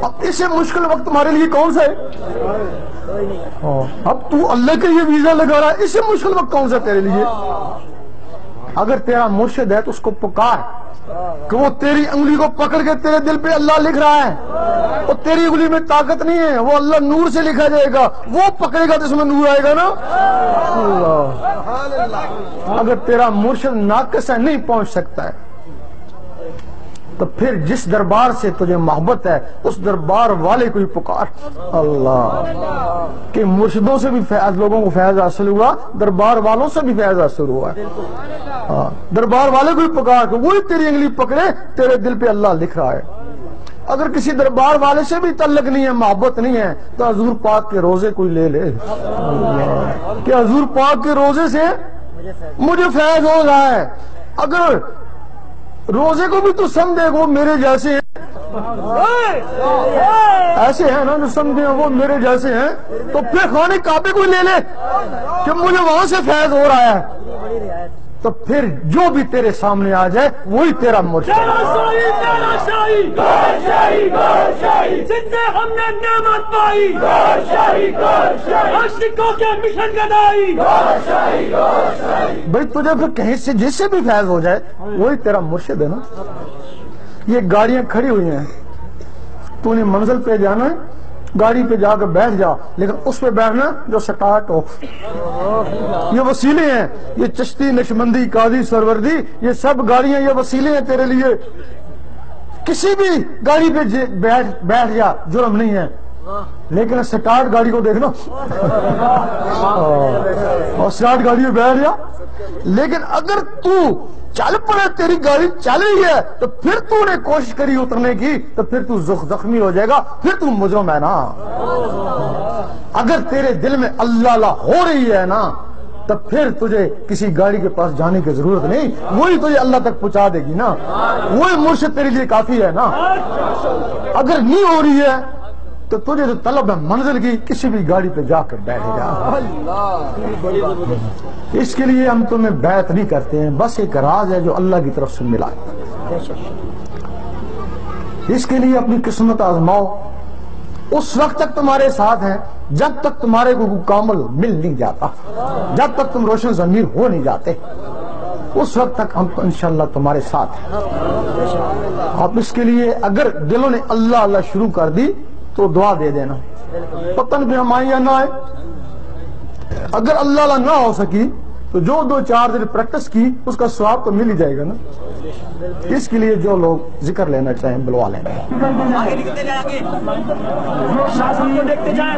S2: اب اسے مشکل وقت تمہارے لیے کون سا ہے؟ اب تو اللہ کے لیے ویزا لگا رہا ہے، اسے مشکل وقت کون سا تیرے لیے؟ اگر تیرا مرشد ہے تو اس کو پکار کہ وہ تیری انگلی کو پکڑ کے تیرے دل پہ اللہ لکھ رہا ہے. اور تیری انگلی میں طاقت نہیں ہے، وہ اللہ نور سے لکھا جائے گا، وہ پکڑے گا تو اس میں نور آئے گا نا. اگر تیرا مرشد ناقص ہے، نہیں پہنچ سکتا ہے، تو پھر جس دربار سے تجھے محبت ہے اس دربار والے کو ہی پکار. اللہ کہ مرشدوں سے بھی فیض، لوگوں کو فیض حاصل ہوا، دربار والوں سے بھی فیض حاصل ہوا. دربار والے کو ہی پکار کہ وہی تیری انگلی پکڑے، تیرے دل پہ اللہ لکھ رہا ہے. اگر کسی دربار والے سے بھی تعلق نہیں ہے، محبت نہیں ہے، تو حضور پاک کے روزے کوئی لے لے کہ حضور پاک کے روزے سے مجھے فیض ہو رہا ہے. اگر روزے کو بھی تو سمجھے وہ میرے جیسے ہیں، ایسے ہیں نا جو سمجھے وہ میرے جیسے ہیں، تو پھر خانے کعبے کو لے لے کہ مجھے وہاں سے فیض ہو رہا ہے. تو پھر جو بھی تیرے سامنے آ جائے وہی تیرا مرشد.
S1: جن سے ہم نے نعمت پائی، عاشقوں کے مشن گدائی.
S2: بھائی تجھے پھر کہیں سے جس سے بھی فیض ہو جائے وہی تیرا مرشد ہے نا. یہ گاڑیاں کھڑی ہوئی ہیں، تو نے منزل پہ جانا ہے، گاڑی پہ جا کر بیٹھ جا، لیکن اس پہ بیٹھنا جو سٹارٹ ہو. یہ وسیلے ہیں، یہ چشتی، نقشبندی، قاضی، سروردی، یہ سب گاڑیاں، یہ وسیلے ہیں تیرے لیے. کسی بھی گاڑی پہ بیٹھ جا، جرم نہیں ہے، لیکن سٹارٹ گاڑی کو دیکھنا اور سٹارٹ گاڑی پہ بیٹھ جا. لیکن اگر تو چل پڑے، تیری گاڑی چل رہی ہے، تو پھر تو نے کوشش کری اترنے کی، تو پھر تو زخمی ہو جائے گا، پھر تو مجرم ہے نا. اگر تیرے دل میں اللہ لا ہو رہی ہے نا، تو پھر تجھے کسی گاڑی کے پاس جانے کی ضرورت نہیں، وہی تجھے اللہ تک پہنچا دے گی نا. وہی مرشد تیرے لیے کافی ہے نا. اگر نہیں ہو رہی ہے تو تجھے تو طلب ہے منزل کی، کسی بھی گاڑی پہ جا کر بیٹھ جا۔ اس کے لیے ہم تمہیں بیعت نہیں کرتے ہیں، بس ایک راز ہے جو اللہ کی طرف سے ملا ہے۔ اس کے لیے اپنی قسمت آزماؤ، اس وقت تک تمہارے ساتھ ہیں جب تک تمہارے کو کامل مل نہیں جاتا، جب تک تم روشن ضمیر ہو نہیں جاتے، اس وقت تک ہم انشاءاللہ تمہارے ساتھ ہیں۔ آپ اس کے لیے اگر دلوں نے اللہ اللہ شروع کر دی تو دعا دے دینا، پتہ نہیں ہم آئیں یا نہ آئے۔ اگر اللہ اللہ نہ ہو سکی تو جو 2-4 دن پریکٹس کی اس کا ثواب تو مل ہی جائے گا نا۔ اس کے لیے جو لوگ ذکر لینا چاہیں بلوا لیں۔
S1: آگے لکھتے جائیں، آگے شاہ کو دیکھتے جائیں۔